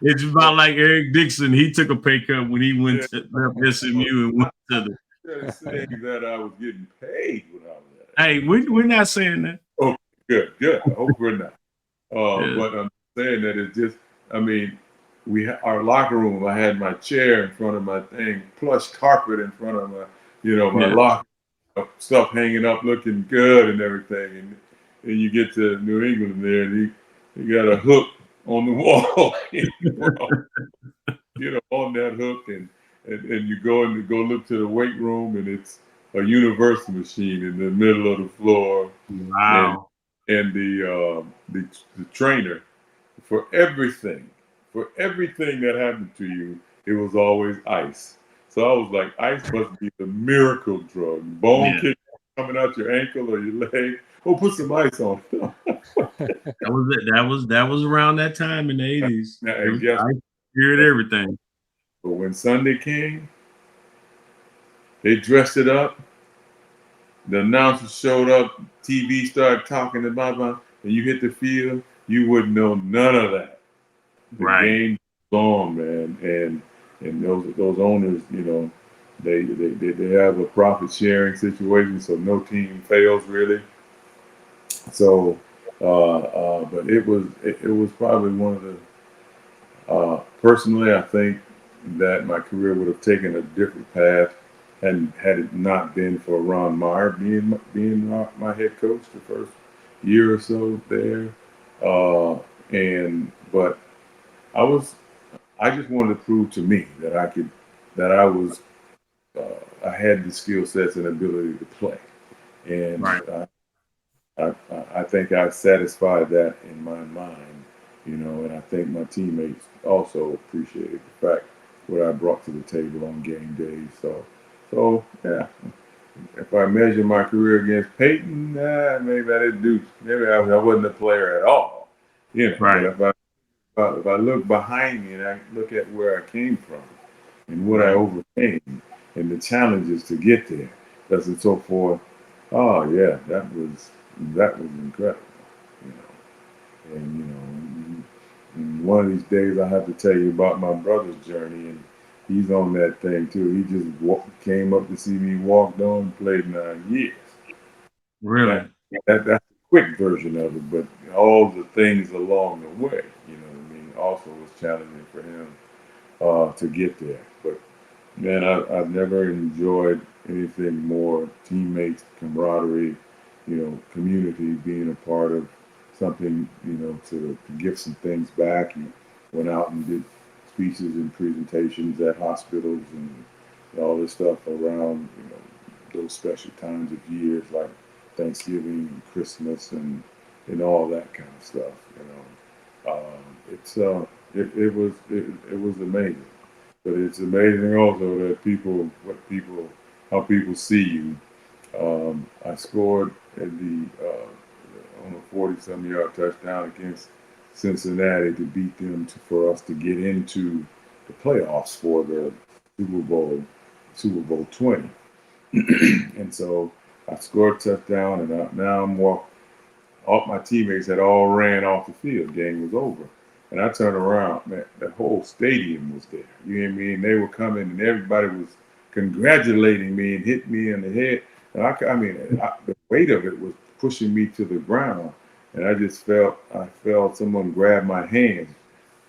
It's about like Eric Dixon. He took a pay cut when he went to left SMU and went to the. They're saying that I was getting paid when I was Hey, we're not saying that. Oh, good. I hope we're not. Yeah. But I'm saying that it's just, I mean, our locker room, I had my chair in front of my thing, plush carpet in front of my, my Yeah. locker, stuff hanging up looking good and everything. And you get to New England there and you got a hook on the wall, on that hook and you go look to the weight room and it's a universal machine in the middle of the floor. Wow. And the trainer for everything that happened to you, it was always ice. So I was like, ice must be the miracle drug. Bone kick coming out your ankle or your leg. Oh, put some ice on. That was it. That was around that time in the 80s. I heard everything. But when Sunday came, they dressed it up. The announcers showed up. TV started talking about, and you hit the field. You wouldn't know none of that. The game on, man, and those owners, they have a profit sharing situation, so no team fails really. So, but it was probably one of the personally, I think that my career would have taken a different path had it not been for Ron Meyer being my head coach the first year or so there, but I just wanted to prove to me that I had the skill sets and ability to play, and I think I satisfied that in my mind, and I think my teammates also appreciated the fact what I brought to the table on game days. So yeah, if I measure my career against Peyton, maybe I didn't do, maybe I wasn't a player at all, But if I look behind me and I look at where I came from and what I overcame and the challenges to get there, and so forth. Oh yeah, that was incredible, And one of these days I have to tell you about my brother's journey, and he's on that thing too. He just came up to see me, walked on, and played 9 years. Really? That's a quick version of it, but all the things along the way, also was challenging for him to get there. But man, I've never enjoyed anything more. Teammates, camaraderie, community, being a part of something, to give some things back. He went out and did speeches and presentations at hospitals and all this stuff around, those special times of years like Thanksgiving and Christmas and all that kind of stuff. It was amazing, but it's amazing also that how people see you. I scored on a 40-some-yard touchdown against Cincinnati to beat them for us to get into the playoffs for the Super Bowl 20. And so I scored a touchdown, and now I'm walking. All my teammates had all ran off the field. Game was over. And I turned around, man, the whole stadium was there. You know what I mean? They were coming, and everybody was congratulating me and hit me in the head. And the weight of it was pushing me to the ground. And I felt someone grab my hands.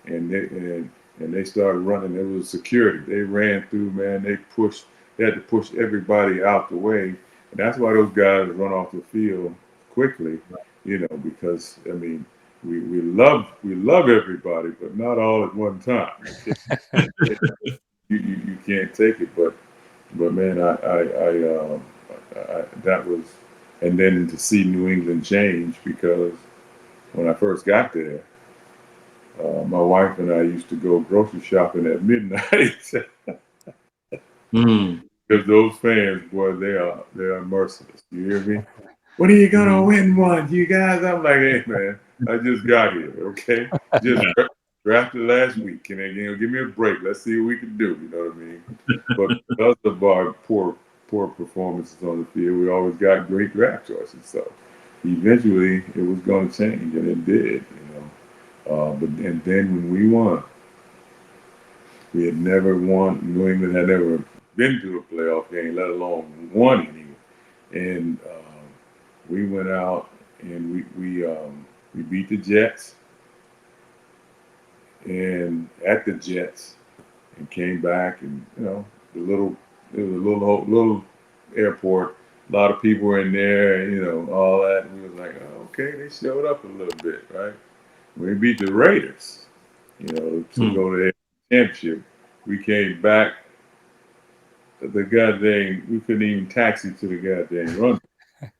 And and they started running. There was security. They ran through, man. They had to push everybody out the way. And that's why those guys run off the field quickly, because I mean, we love everybody, but not all at one time. You can't take it, but man, that was, and then to see New England change, because when I first got there, my wife and I used to go grocery shopping at midnight. Because those fans, boy, they are merciless. You hear me? When are you gonna win one, you guys? I'm like, hey man, I just got here, okay? Just drafted last week, and then give me a break. Let's see what we can do. You know what I mean? But because of our poor performances on the field, we always got great draft choices. So eventually, it was going to change, and it did. And then when we won, we had never won. New England had never been to a playoff game, let alone won any. And we went out and we beat the Jets, and at the Jets, and came back, and it was a little airport. A lot of people were in there, and all that. And we was like, oh, okay, they showed up a little bit, right? We beat the Raiders, to go to the championship. We came back. The goddamn, we couldn't even taxi to the goddamn run.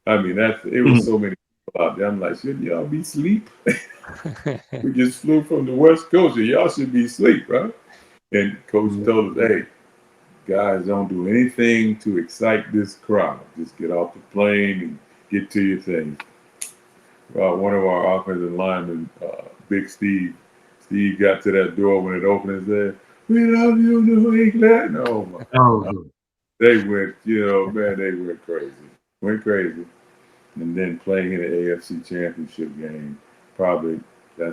I mean, it was so many people out there. I'm like, shouldn't y'all be asleep? We just flew from the West Coast, and y'all should be asleep, right? And Coach told us, hey, guys, don't do anything to excite this crowd. Just get off the plane and get to your things. One of our offensive linemen, Big Steve got to that door when it opened and said, we love you, New England. Oh, my God. They went, man, they went crazy. And then playing in the AFC Championship game, probably I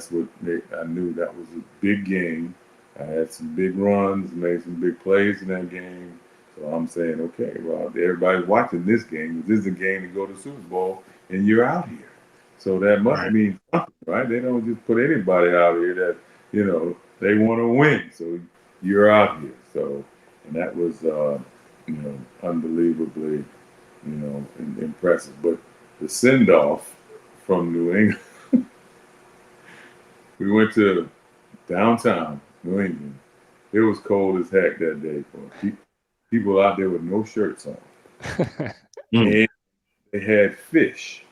knew that was a big game. I had some big runs, made some big plays in that game. So I'm saying, okay, well, everybody's watching this game. This is a game to go to the Super Bowl, and you're out here. So that must mean something, right? They don't just put anybody out here that, they want to win. So you're out here. So, and that was, unbelievably, impressive. But the send-off from New England, we went to downtown New England. It was cold as heck that day. People out there with no shirts on. And they had fish,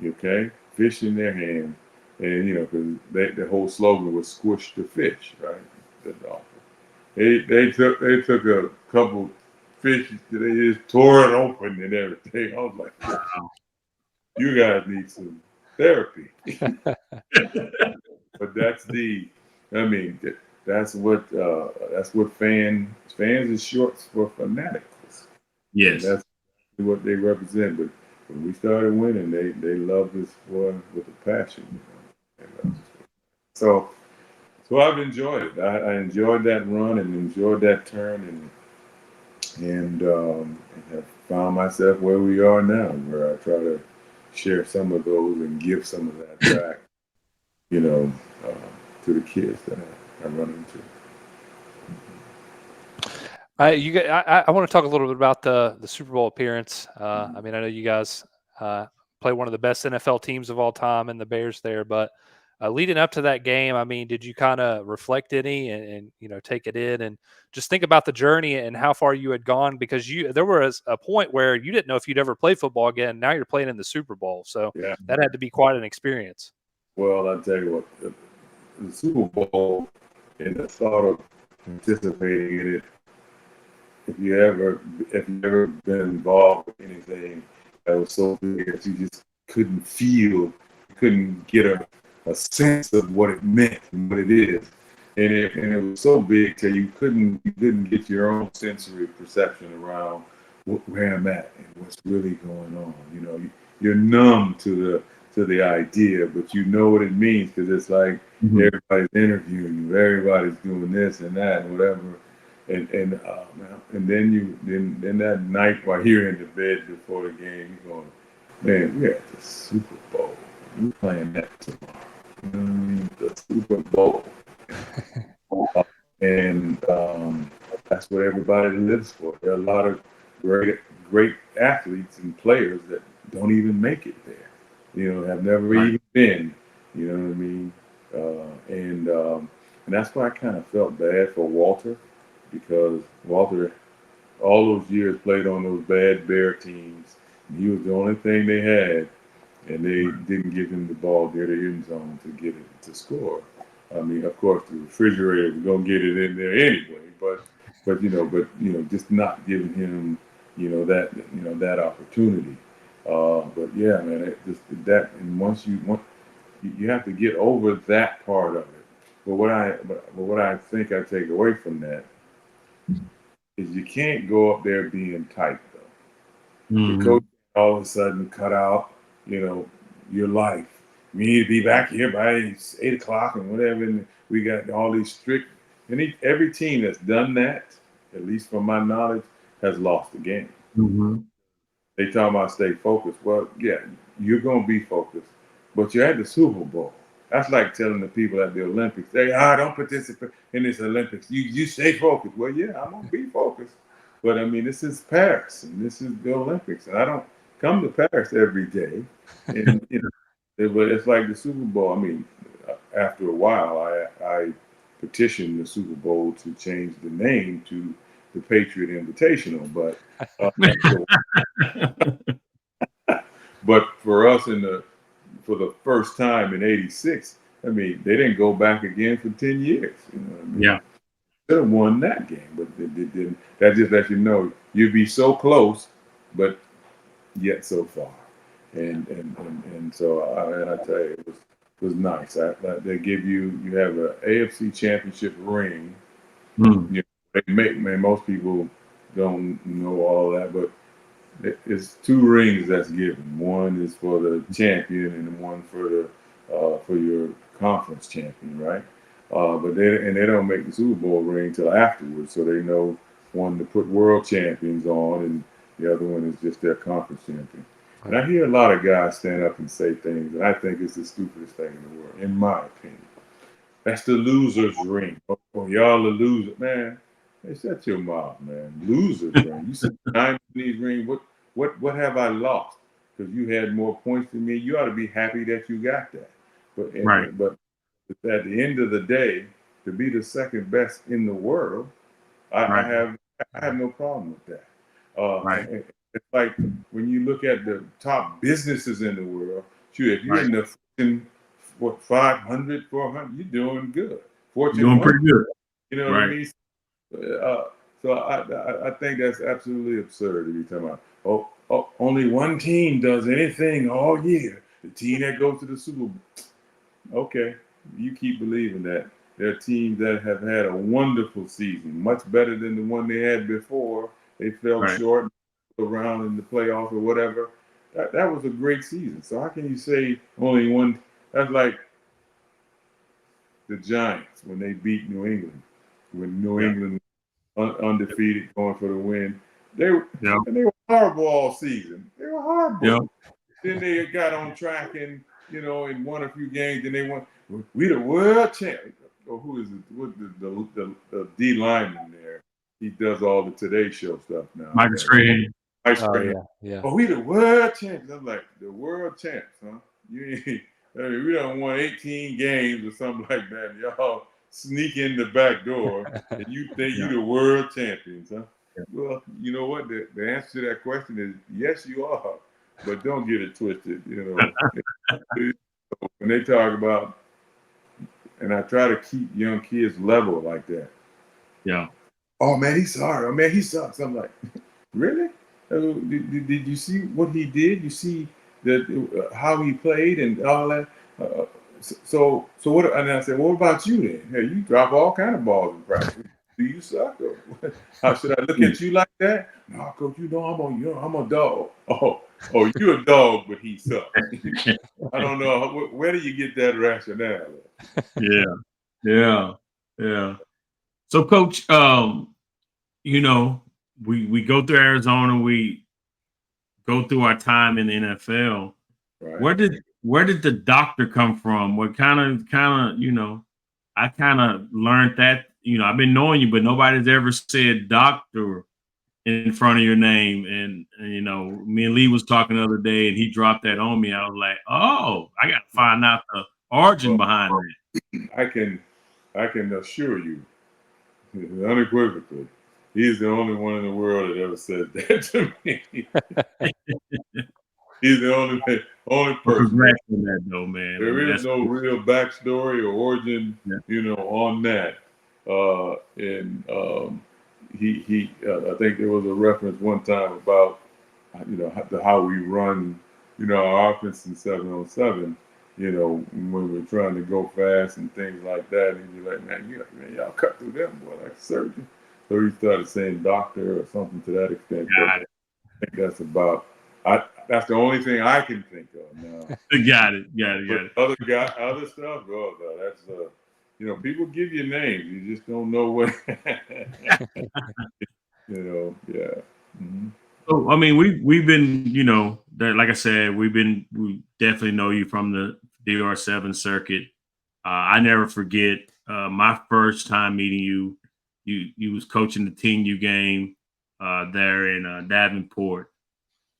okay? Fish in their hand. And, because the whole slogan was squish the fish, right? That's awful. They took a couple fish, they just tore it open and everything. I was like, wow, you guys need some therapy. But that's what fans is short for fanatics. Yes. And that's what they represent. But when we started winning, they loved us with a passion. So I've enjoyed it. I enjoyed that run and enjoyed that turn, and have found myself where we are now, where I try to share some of those and give some of that back, to the kids that I run into. I want to talk a little bit about the Super Bowl appearance. I mean, I know you guys play one of the best NFL teams of all time in the Bears there, but leading up to that game, I mean, did you kind of reflect any and take it in and just think about the journey and how far you had gone? Because there was a point where you didn't know if you'd ever play football again. Now you're playing in the Super Bowl, so that had to be quite an experience. Well, I'll tell you what, the Super Bowl and the thought of participating in it, if you ever been involved with anything that was so big that you just couldn't get a sense of what it meant and what it is. And it was so big that you couldn't get your own sensory perception around where I'm at and what's really going on. You're numb to the idea, but you know what it means, because it's like everybody's interviewing you, everybody's doing this and that and whatever. And then that night while you're in the bed before the game, you're going, man, we're at the Super Bowl. We're playing that tomorrow. The Super Bowl. And that's what everybody lives for. There are a lot of great athletes and players that don't even make it there. Have never even been. You know what I mean? And that's why I kind of felt bad for Walter, because Walter, all those years, played on those bad Bear teams. And he was the only thing they had, and they didn't give him the ball near the end zone to get it to score. I mean, of course, the refrigerator was gonna get it in there anyway, but just not giving him, that opportunity. But yeah, man, and once you have to get over that part of it. But what I think I take away from that is you can't go up there being tight though. The coach all of a sudden cut out, your life. We need to be back here by 8 o'clock and whatever. And we got all these strict. And every team that's done that, at least from my knowledge, has lost the game. Mm-hmm. They talk about stay focused. Well, yeah, you're gonna be focused, but you're at the Super Bowl. That's like telling the people at the Olympics, "Hey, don't participate in this Olympics. You stay focused." Well, yeah, I'm gonna be focused, but I mean, this is Paris and this is the Olympics, and I don't come to Paris every day. And but it's like the Super Bowl. I mean, after a while, I petitioned the Super Bowl to change the name to the Patriot Invitational, but but for us for the first time in '86, I mean, they didn't go back again for 10 years. You know what I mean? Yeah. They could have won that game, but they didn't. That just lets you know you'd be so close, but yet so far. And so I tell you, it was nice. They give you have an AFC Championship ring. Most people don't know all that, but it's 2 rings that's given. One is for the champion, and one for your conference champion, right? But they don't make the Super Bowl ring till afterwards, so they know one to put world champions on, and the other one is just their conference champion. And I hear a lot of guys stand up and say things, and I think it's the stupidest thing in the world, in my opinion. That's the loser's ring. Oh, y'all a loser, man. Hey, shut your mouth, man. Loser's ring. You said 9 these ring. What have I lost? Because you had more points than me. You ought to be happy that you got that. But at the end of the day, to be the second best in the world, I have no problem with that. It's like when you look at the top businesses in the world. Shoot, if you're in the 500, 400, you're doing good. Fortune doing pretty good. You know what I mean? So I think that's absolutely absurd to be talking about. Only one team does anything all year. The team that goes to the Super Bowl. Okay, you keep believing that. There are teams that have had a wonderful season, much better than the one they had before. They fell short around in the playoffs or whatever. That was a great season. So how can you say only one? That's like the Giants when they beat New England. When New England undefeated, going for the win. They were horrible all season. They were horrible. Yeah. Then they got on track and and won a few games. And they won. We the world champ. Or who is it? What the D lineman there? He does all the Today Show stuff now. Michael Strahan. Yeah. Oh, we the world champs. I'm like, the world champs, huh? We done won 18 games or something like that. And y'all sneak in the back door and you think you the world champions, huh? Yeah. Well, you know what? The answer to that question is yes, you are, but don't get it twisted. When they talk about, and I try to keep young kids level like that. Yeah. Oh man, he's sorry. Oh man, he sucks. I'm like, really? Did you see what he did? You see how he played and all that? So what? And I said, well, what about you then? Hey, you drop all kind of balls in practice. Do you suck? Or how should I look at you like that? No, coach, I'm a dog. Oh, you're a dog, but he sucks. I don't know. Where do you get that rationale? Yeah. So, Coach, we go through Arizona. We go through our time in the NFL. Right. Where did the doctor come from? What kind of I kind of learned that, I've been knowing you, but nobody's ever said doctor in front of your name. And me and Lee was talking the other day and he dropped that on me. I was like, oh, I got to find out the origin behind it. I can assure you, unequivocally, he's the only one in the world that ever said that to me. He's the only Well, person. congrats on that, though, man. There is no real backstory or origin, on that. I think there was a reference one time about, how we run, our offense in 7-on-7. When we're trying to go fast and things like that, and you're like, man, y'all cut through them, boy, like a surgeon. So he started saying doctor or something to that extent. Got it. I think that's the only thing I can think of now. Got it. Other stuff, that's people give you names, you just don't know what. Yeah. Mm-hmm. So I mean, we've been, that, like I said, we definitely know you from the DR7 circuit. I never forget my first time meeting you. You was coaching the Team U game there in Davenport,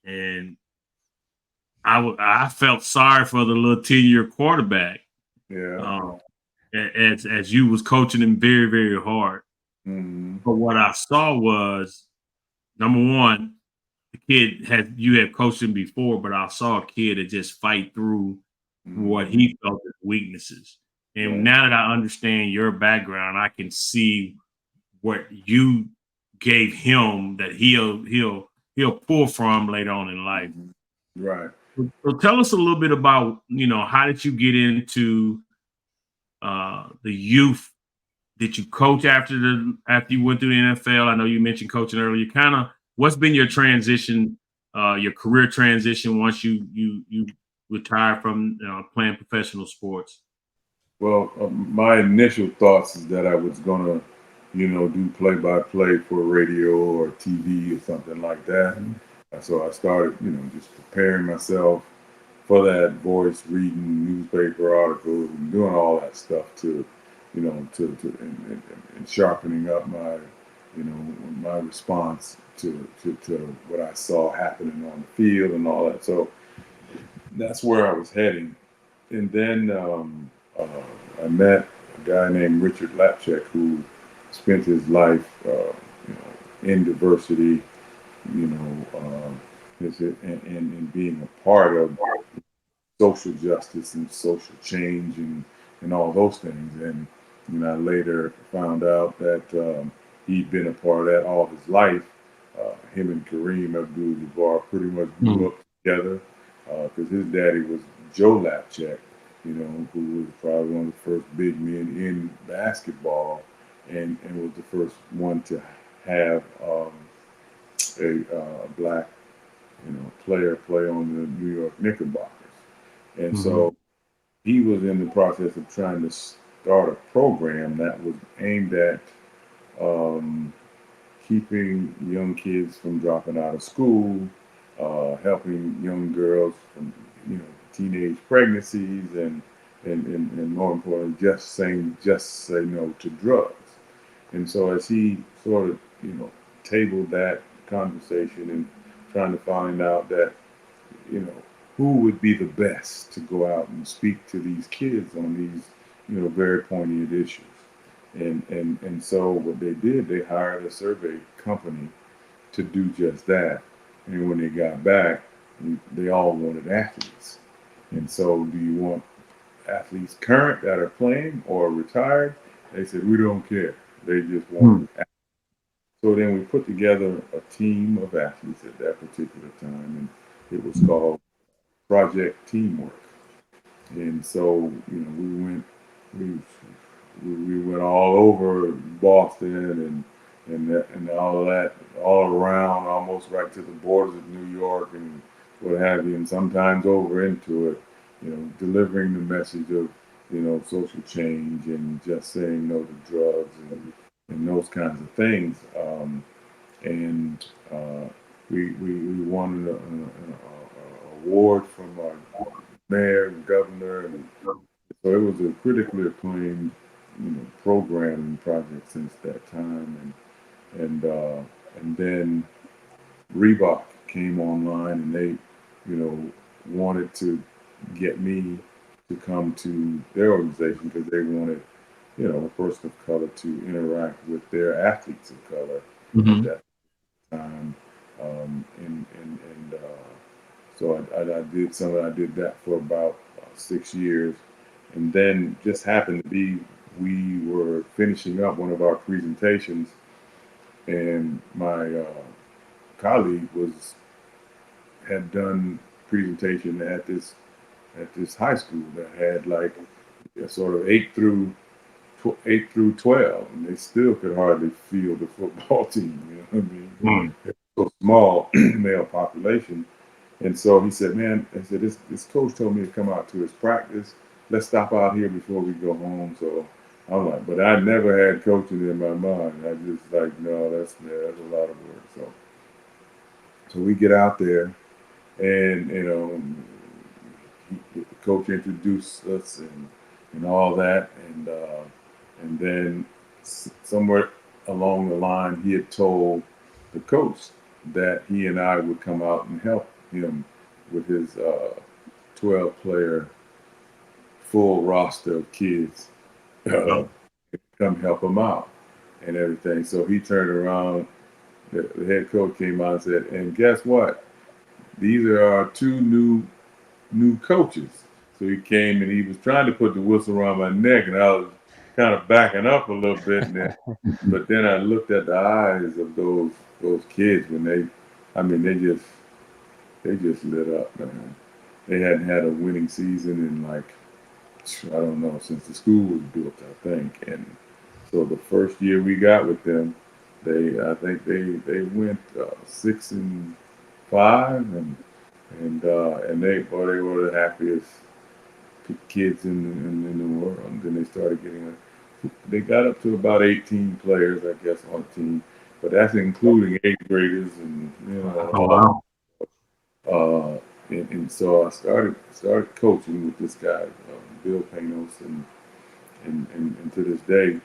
and I felt sorry for the little 10-year quarterback. Yeah. As you was coaching him very, very hard. Mm-hmm. But what I saw was, number one, the kid you had coached him before, but I saw a kid that just fight through what he felt as weaknesses. And now that I understand your background, I can see what you gave him that he'll pull from later on in life. Right. So tell us a little bit about, how did you get into the youth? Did you coach after you went through the NFL? I know you mentioned coaching earlier. What's been your transition, your career transition once you retired from playing professional sports? Well, my initial thoughts is that I was gonna, do play-by-play for radio or TV or something like that. So I started, just preparing myself for that voice, reading newspaper articles and doing all that stuff to sharpening up my, my response to what I saw happening on the field and all that. So that's where I was heading. And then I met a guy named Richard Lapchek who spent his life, in diversity, and being a part of social justice and social change and all those things. And I later found out that he'd been a part of that all his life. Him and Kareem Abdul-Jabbar pretty much grew up together because his daddy was Joe Lapchek, who was probably one of the first big men in basketball and was the first one to have a black player play on the New York Knickerbockers. And so he was in the process of trying to start a program that was aimed at keeping young kids from dropping out of school, helping young girls from teenage pregnancies, and more importantly, just say no to drugs. And so as he sort of tabled that conversation and trying to find out that who would be the best to go out and speak to these kids on these very poignant issues. And so what they did, they hired a survey company to do just that. And when they got back, they all wanted athletes. And so, do you want athletes current that are playing or retired? They said, we don't care. They just want athletes. So then we put together a team of athletes at that particular time, and it was called Project Teamwork. And so, we went all over Boston and all of that, all around, almost right to the borders of New York and what have you, and sometimes over into it, delivering the message of, social change and just saying no to drugs and those kinds of things. We won an award from our mayor and governor, and so it was a critically acclaimed programming project since that time, and then Reebok came online, and they, wanted to get me to come to their organization because they wanted, a person of color to interact with their athletes of color at Mm-hmm. that time. And so I did I did that for about 6 years, and then just happened to be we were finishing up one of our presentations, and my colleague had done presentation at this high school that had like a sort of 8 through 12, and they still could hardly field the football team. You know what I mean? Mm. It's so small male population. And so he said, "Man," I said, this coach told me to come out to his practice. Let's stop out here before we go home." So I'm like, but I never had coaching in my mind. I just like, no, that's a lot of work. So we get out there, and the coach introduced us and all that, and then somewhere along the line, he had told the coach that he and I would come out and help him with his 12-player full roster of kids, uh, Oh, come help him out and everything. So he turned around, the head coach came out and said, "And guess what? These are our two new coaches." So he came and he was trying to put the whistle around my neck, and I was kind of backing up a little bit. But then I looked at the eyes of those kids when they just lit up, man. They hadn't had a winning season in like, I don't know, since the school was built, I think. And so the first year we got with them, I think they went 6-5, and they were the happiest kids in the world. And then they started they got up to about 18 players, I guess, on the team, but that's including eighth graders and oh wow. uh, and so I started coaching with this guy, Bill Panos, and to this day,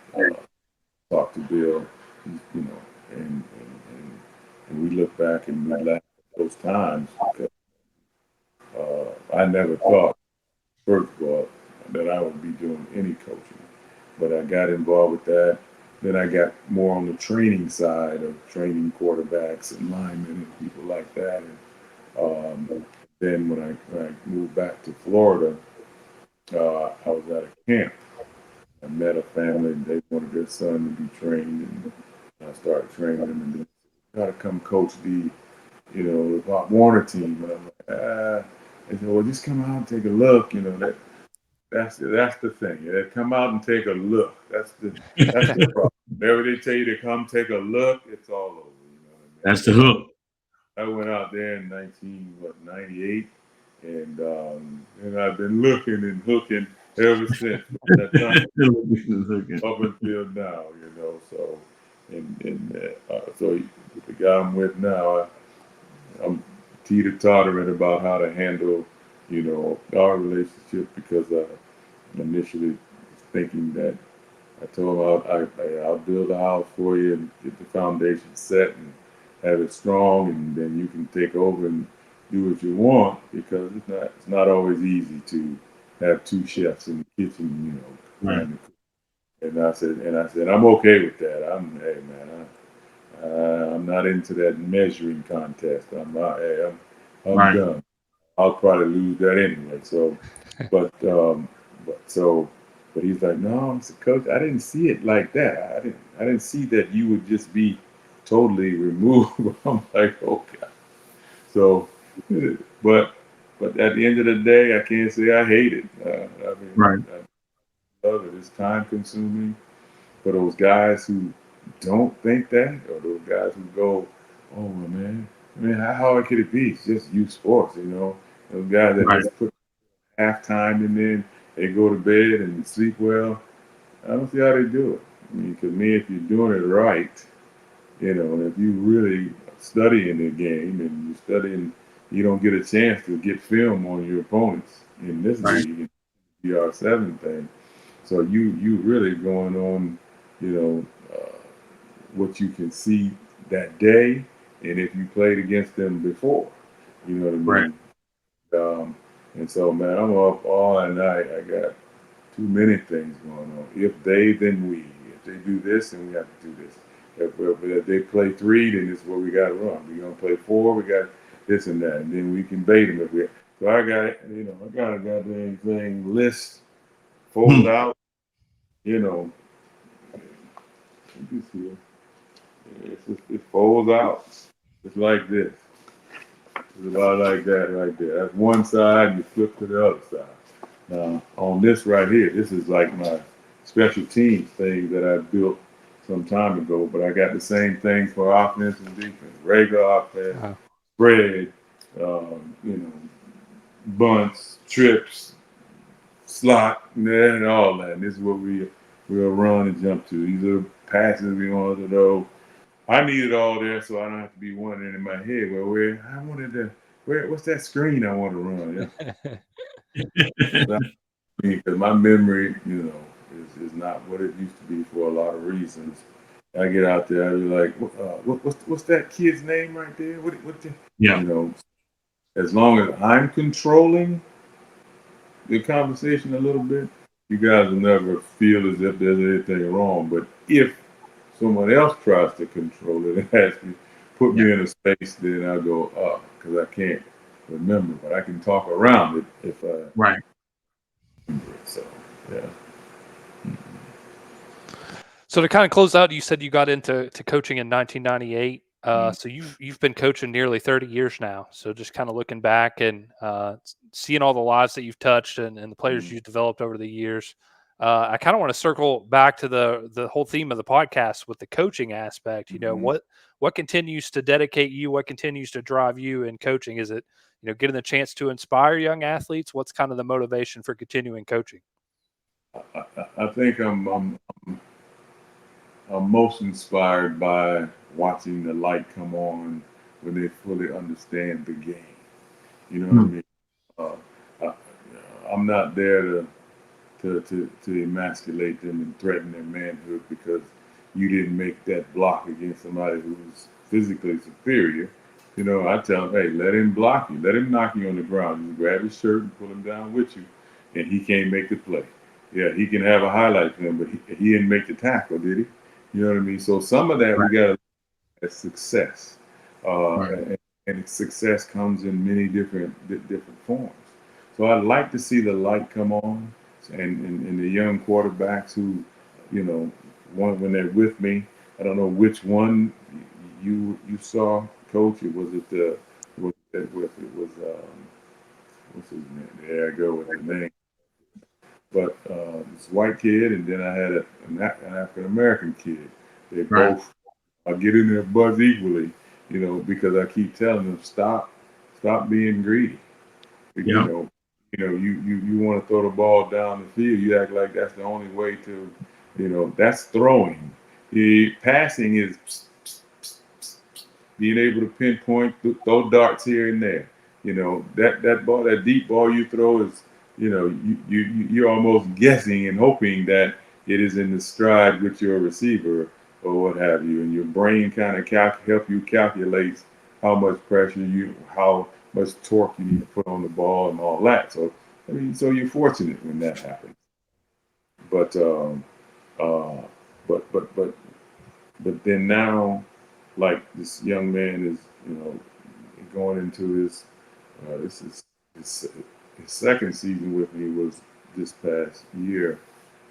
talk to Bill, and we look back and we laugh at those times because I never thought, first of all, that I would be doing any coaching, but I got involved with that. Then I got more on the training side of training quarterbacks and linemen and people like that. And then when I moved back to Florida, I was at a camp. I met a family, and they wanted their son to be trained, and I started training them. And then got to come coach the Pop Warner team. And I'm like, They said, "Well, just come out and take a look." That's the thing. Yeah, come out and take a look. That's the problem. Whenever they tell you to come take a look, it's all over. You know what I That's mean? the hook. I went out there in 98, and I've been looking and hooking ever since from that time up until now. So so the guy I'm with now, I'm teeter-tottering about how to handle our relationship because I initially was thinking that I told him I'll build a house for you and get the foundation set and have it strong, and then you can take over and do what you want because it's not always easy to have two chefs in the kitchen, Right. trying to cook. And I said I'm okay with that. Hey man, I'm not into that measuring contest. I'm Right. done. I'll probably lose that anyway. So, but but so, but he's like, "No," he said, "Coach, I didn't see it like that. I didn't see that you would just be totally removed." I'm like, "Okay." So, but at the end of the day, I can't say I hate it. Right. I love it. It's time consuming for those guys who don't think that, or those guys who go, "Oh well, man, how hard could it be? It's just youth sports." Those guys that Right. just put halftime and then they go to bed and sleep well. I don't see how they do it. I mean, because if you're doing it right, and if you really studying the game and you studying, you don't get a chance to get film on your opponents in this Right. league, in the BR7 thing. So you really going on, you know, what you can see that day, and if you played against them before, you know what I Right. mean. And so, man, I'm up all night. I got too many things going on. If they, then we. If they do this, then we have to do this. If they play 3, then this is what we got to run. We're gonna play 4. We got this and that, and then we can bait them if we. So I got, I got a goddamn thing list folded out. You know, this here. It folds out. It's like this. It's about like that right there. That's one side. You flip to the other side. Now, on this right here, this is like my special teams thing that I built some time ago, but I got the same thing for offense and defense. Regular offense, spread, bunts, trips, slot, and all that. And this is what we'll run and jump to. These are the passes we want to know. I need it all there so I don't have to be wondering in my head, what's that screen I want to run? Yeah. Because my memory, is not what it used to be for a lot of reasons. I get out there, I be like, what's that kid's name right there? Yeah. As long as I'm controlling the conversation a little bit, you guys will never feel as if there's anything wrong. But if someone else tries to control it and has to put me in a space, then I go up because I can't remember, but I can talk around it if I Right. remember it. So, yeah. So to kind of close out, you said you got into coaching in 1998. So you've been coaching nearly 30 years now. So just kind of looking back and seeing all the lives that you've touched and the players you've developed over the years. I kind of want to circle back to the whole theme of the podcast with the coaching aspect. What continues to dedicate you? What continues to drive you in coaching? Is it getting the chance to inspire young athletes? What's kind of the motivation for continuing coaching? I think I'm most inspired by watching the light come on when they fully understand the game. You know what I mean? I'm not there to emasculate them and threaten their manhood because you didn't make that block against somebody who's physically superior. I tell him, hey, let him block you. Let him knock you on the ground. Just grab his shirt and pull him down with you. And he can't make the play. Yeah, he can have a highlight film, but he didn't make the tackle, did he? You know what I mean? So some of that we got to look at success. And success comes in many different forms. So I'd like to see the light come on and the young quarterbacks who, when they're with me, I don't know which one you saw, Coach. Was it what's his name? There I go with the name. But this white kid, and then I had an African American kid. They both I get in their butts equally, because I keep telling them stop being greedy. You want to throw the ball down the field. You act like that's the only way to, that's throwing. The passing is being able to pinpoint, throw darts here and there. That ball, that deep ball you throw is, you're almost guessing and hoping that it is in the stride with your receiver or what have you, and your brain kind of help you calculate how much pressure how much torque you need to put on the ball and all that. So so you're fortunate when that happens. But but then now, like this young man is, going into this is his second season with me was this past year,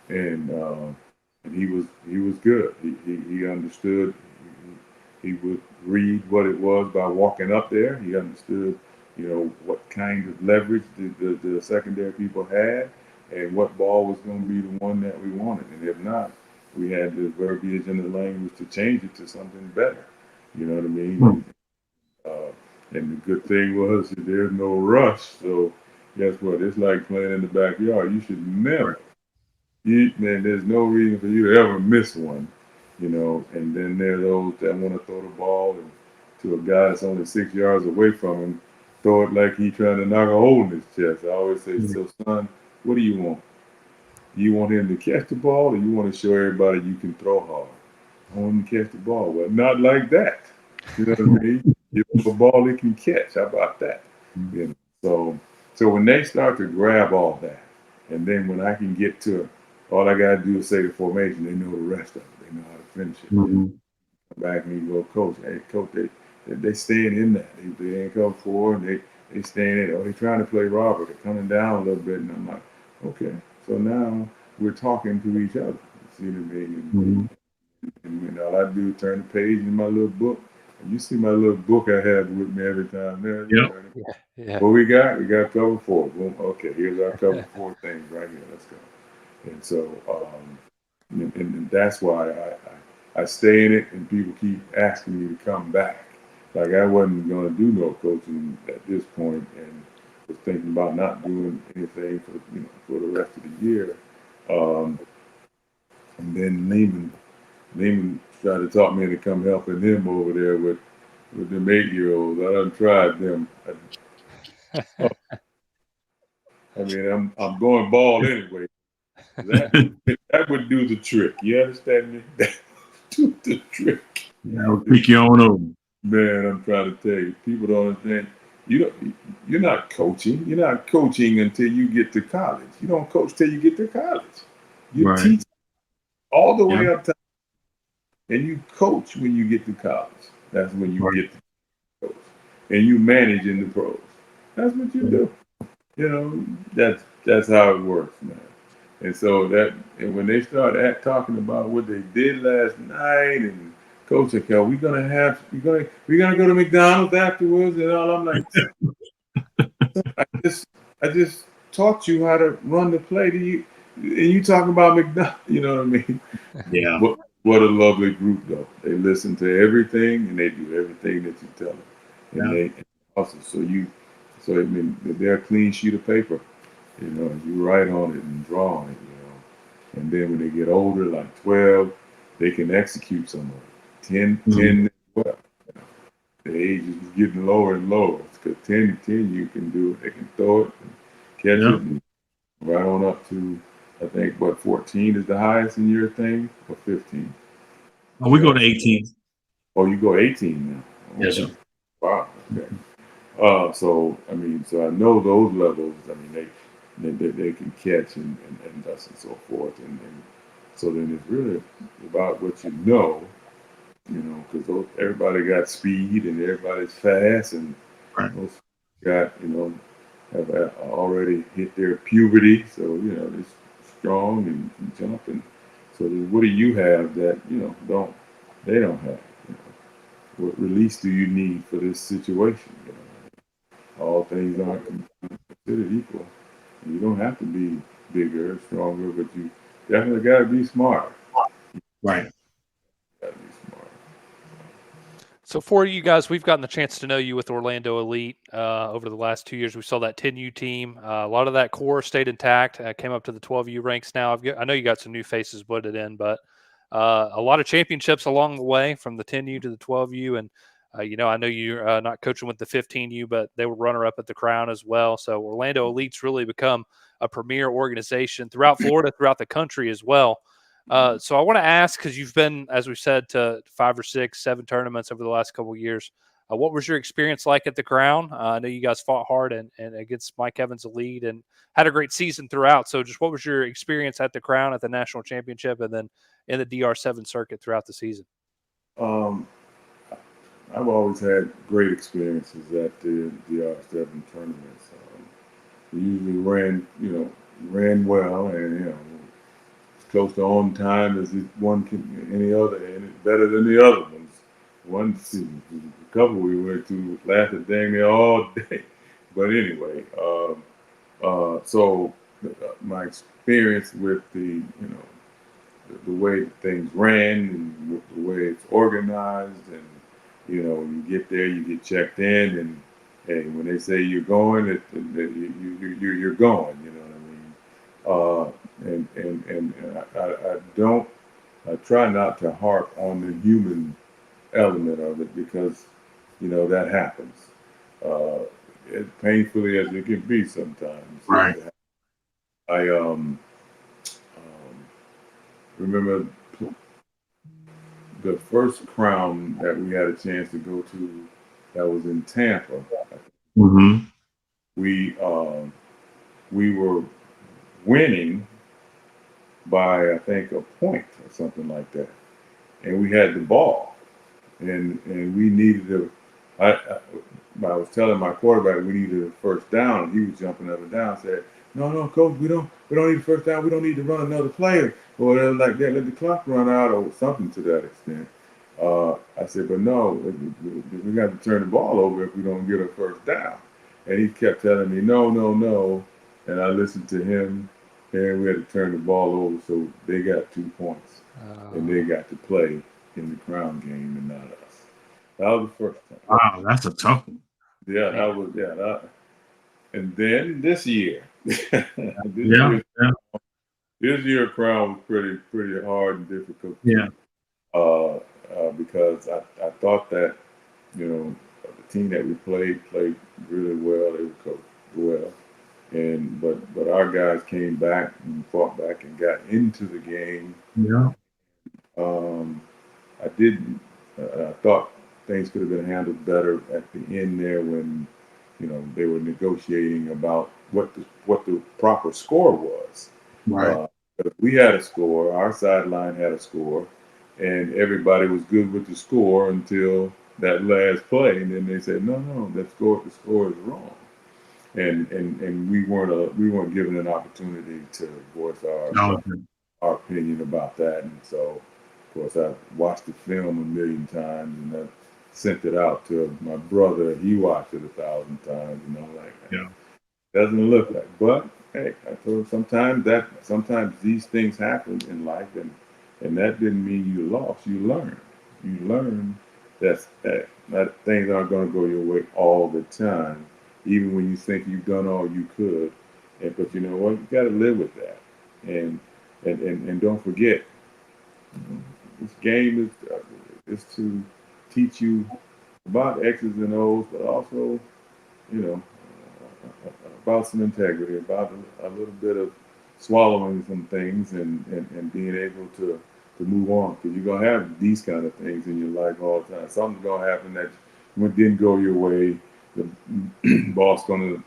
and he was good. He understood. He would read what it was by walking up there. He understood, what kind of leverage the secondary people had, and what ball was going to be the one that we wanted. And if not, we had the verbiage and the language to change it to something better. You know what I mean? And the good thing was there's no rush. So guess what? It's like playing in the backyard. You should never. Man, there's no reason for you to ever miss one. And then there are those that want to throw the ball to a guy that's only 6 yards away from him, throw it like he's trying to knock a hole in his chest. I always say, so son, what do you want? You want him to catch the ball, or you want to show everybody you can throw hard? I want him to catch the ball. Well, not like that. You know what I mean? You have a ball he can catch. How about that? You know, so when they start to grab all that, and then when I can get to all I gotta do is say the formation, they know the rest of it. They know how to finish it. Mm-hmm. Back and you go, coach. Hey, coach, they staying in that. They ain't come forward. They staying in. Oh, they trying to play Robert. They're coming down a little bit, and I'm like, okay. So now we're talking to each other. You see what I mean? Mm-hmm. And all I do is turn the page in my little book. And you see my little book I have with me every time. There, Yep. Yeah. what we got? We got cover four. Boom. Okay, here's our cover four things right here. Let's go. And so, and that's why I stay in it, and people keep asking me to come back. Like I wasn't going to do no coaching at this point, and was thinking about not doing anything for the rest of the year. And then Lehman tried to talk me into come helping him over there with them 8-year-olds. I done tried them. I mean, I'm going ball anyway. That would do the trick. You understand me? That would do the trick. I'll pick you on over. Man, I'm trying to tell you, people don't understand. You're not coaching. You're not coaching until you get to college. You don't coach till you get to college. You Right. teach all the way Yeah. up to, and you coach when you get to college. That's when you get to coach, and you manage in the pros. That's what you do. You know, that's how it works, man. And so and when they start talking about what they did last night, and coach said, "Okay, we're gonna go to McDonald's afterwards," and all, I'm like, I just taught you how to run the play. And you talk about McDonald's, you know what I mean? Yeah. What a lovely group, though. They listen to everything and they do everything that you tell them. And Yeah. they also, so I mean, they're a clean sheet of paper. You know, you write on it and draw on it, you know. And then when they get older, like 12, they can execute some of it. 10, Mhm. 10, 12. You know, the age is getting lower and lower. Because 10, you can do it. They can throw it and catch Yeah. it, and right on up to, I think, 14 is the highest in your thing, or 15? Oh, we go to 18. Oh, you go 18 now. Yes, sir. Okay. Wow. Okay. So I mean, so I know those levels. I mean, they can catch and thus and so forth, and so then it's really about what you know, because everybody got speed and everybody's fast, and Right. those got have already hit their puberty, so they're strong and can jump, and so then what do you have that they don't have? You know, what release do you need for this situation? You know, all things aren't considered equal. You don't have to be bigger, stronger, but you definitely got to be smarter. Right. Got to be smarter. So for you guys, we've gotten the chance to know you with Orlando Elite over the last 2 years. We saw that 10U team. A lot of that core stayed intact, came up to the 12U ranks now. I know you got some new faces blended in, but a lot of championships along the way from the 10U to the 12U. And, I know you're not coaching with the 15U, but they were runner-up at the Crown as well. So Orlando Elite's really become a premier organization throughout Florida, throughout the country as well. So I want to ask, because you've been, as we said, to 5 or 6, 7 tournaments over the last couple of years. What was your experience like at the Crown? I know you guys fought hard and against Mike Evans' lead and had a great season throughout. So just what was your experience at the Crown, at the national championship, and then in the DR7 circuit throughout the season? Um, I've always had great experiences at the DR7 tournaments. We usually ran well, and as close to on time as any other, and better than the other ones. One season, a couple we went to lasted dang near all day. But anyway, so my experience with the way things ran and the way it's organized, and when you get there, you get checked in, and hey, when they say you're going, you're going. You know what I mean? And I try not to harp on the human element of it, because that happens. As painfully as it can be sometimes. Right. I remember the first crown that we had a chance to go to that was in Tampa. Mm-hmm. We were winning by I think a point or something like that, and we had the ball, and we needed to. I was telling my quarterback we needed a first down, and he was jumping up and down, said, "No, coach, we don't need a first down. We don't need to run another play or whatever like that. Let the clock run out or something to that extent." I said, "But no, we got to turn the ball over if we don't get a first down." And he kept telling me, "No, no, no," and I listened to him, and we had to turn the ball over, so they got 2 points, and they got to play in the crown game and not us. That was the first time. Wow, that's a tough one. Yeah, that was and then this year, Yeah. this year crown was pretty hard and difficult. Yeah. Because I thought that the team that we played really well. They were coached well, and but our guys came back and fought back and got into the game. Yeah. I didn't. I thought things could have been handled better at the end there when they were negotiating about what the proper score was. Right. But we had a score. Our sideline had a score, and everybody was good with the score until that last play, and then they said, "No, the score is wrong," and we weren't given an opportunity to voice our opinion about that, and so of course I watched the film a million times, and I sent it out to my brother. He watched it 1,000 times, Yeah. doesn't look like. But hey, I told him sometimes these things happen in life, and that didn't mean you lost. You learned. You learned that things aren't going to go your way all the time, even when you think you've done all you could. But you know what? You got to live with that, and don't forget, this game is to teach you about X's and O's, but also, you know, about some integrity, about a little bit of swallowing some things and being able to move on. Because you're going to have these kind of things in your life all the time. Something's going to happen that didn't go your way. The boss going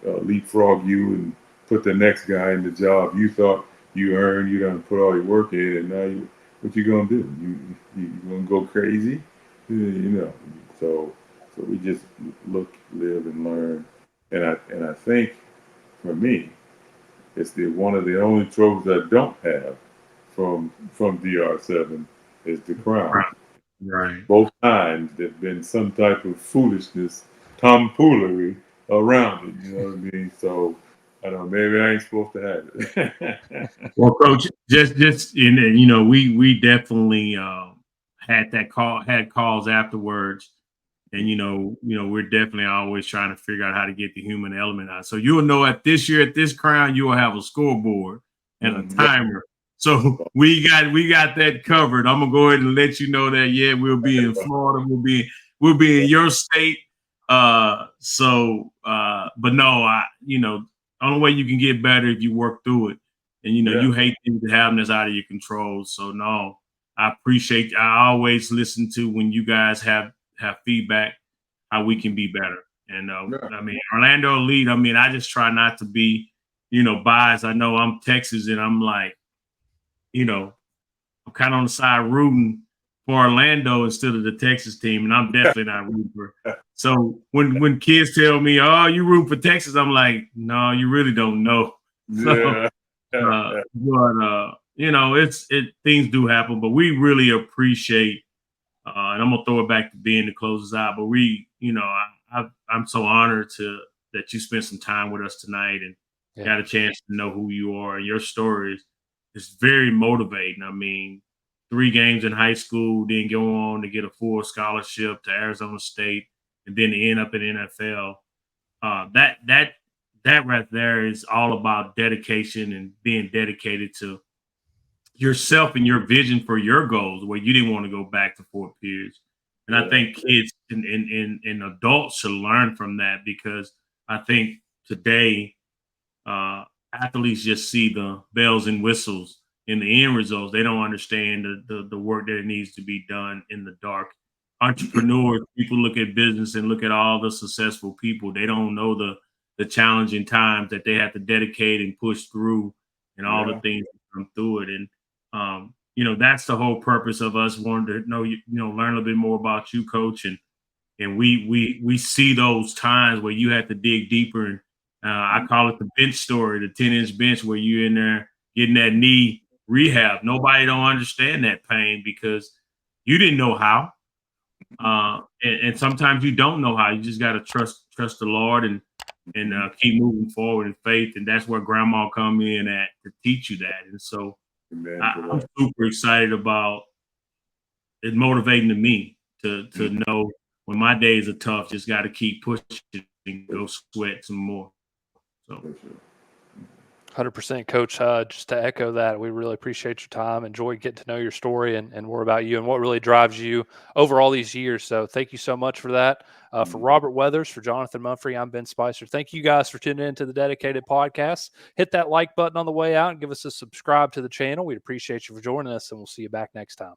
to leapfrog you and put the next guy in the job you thought you earned. You done put all your work in, and now what you going to do? You going to go crazy? So we just look, live, and learn. And I think for me, it's one of the only trophies I don't have from DR7 is the crown. Right. Both times there's been some type of foolishness, tomfoolery around it. You know what I mean? So I don't know. Maybe I ain't supposed to have it. Well, Coach, just we definitely had calls afterwards. And we're definitely always trying to figure out how to get the human element out. So you'll know at this crown, you will have a scoreboard and a timer. So we got that covered. I'm gonna go ahead and let you know that we'll be in Florida, we'll be in your state. But no, only way you can get better if you work through it. And you hate things to happen that's out of your control. So no, I appreciate. I always listen to when you guys have feedback, how we can be better. And I mean, Orlando Elite, I just try not to be, biased. I know I'm Texas and I'm like, I'm kind of on the side rooting for Orlando instead of the Texas team. And I'm definitely not rooting for. So when kids tell me, "Oh, you root for Texas," I'm like, "No, you really don't know." So, things do happen, but we really appreciate. And I'm gonna throw it back to Ben to close us out. But I'm so honored that you spent some time with us tonight and got a chance to know who you are. And your story is very motivating. I mean, 3 games in high school, then go on to get a full scholarship to Arizona State, and then to end up in the NFL. That right there is all about dedication and being dedicated to yourself and your vision for your goals, where you didn't want to go back to Fort Pierce. And I think kids and adults should learn from that, because I think today athletes just see the bells and whistles in the end results. They don't understand the work that it needs to be done in the dark. Entrepreneurs, people look at business and look at all the successful people. They don't know the challenging times that they have to dedicate and push through, and all the things that come through it. And that's the whole purpose of us wanting to know, learn a little bit more about you, Coach. And we see those times where you have to dig deeper. And I call it the bench story, the 10-inch bench, where you're in there getting that knee rehab. Nobody don't understand that pain because you didn't know how. And sometimes you don't know how. You just got to trust the Lord and keep moving forward in faith. And that's where Grandma come in at to teach you that. And so I'm super excited about it, motivating to me to know when my days are tough, just got to keep pushing and go sweat some more. So. 100%, Coach. Just to echo that, we really appreciate your time. Enjoy getting to know your story and more about you and what really drives you over all these years. So thank you so much for that. For Robert Weathers, for Johnathan Mumphrey, I'm Ben Spicer. Thank you guys for tuning in to the Dedicated Podcast. Hit that like button on the way out and give us a subscribe to the channel. We'd appreciate you for joining us, and we'll see you back next time.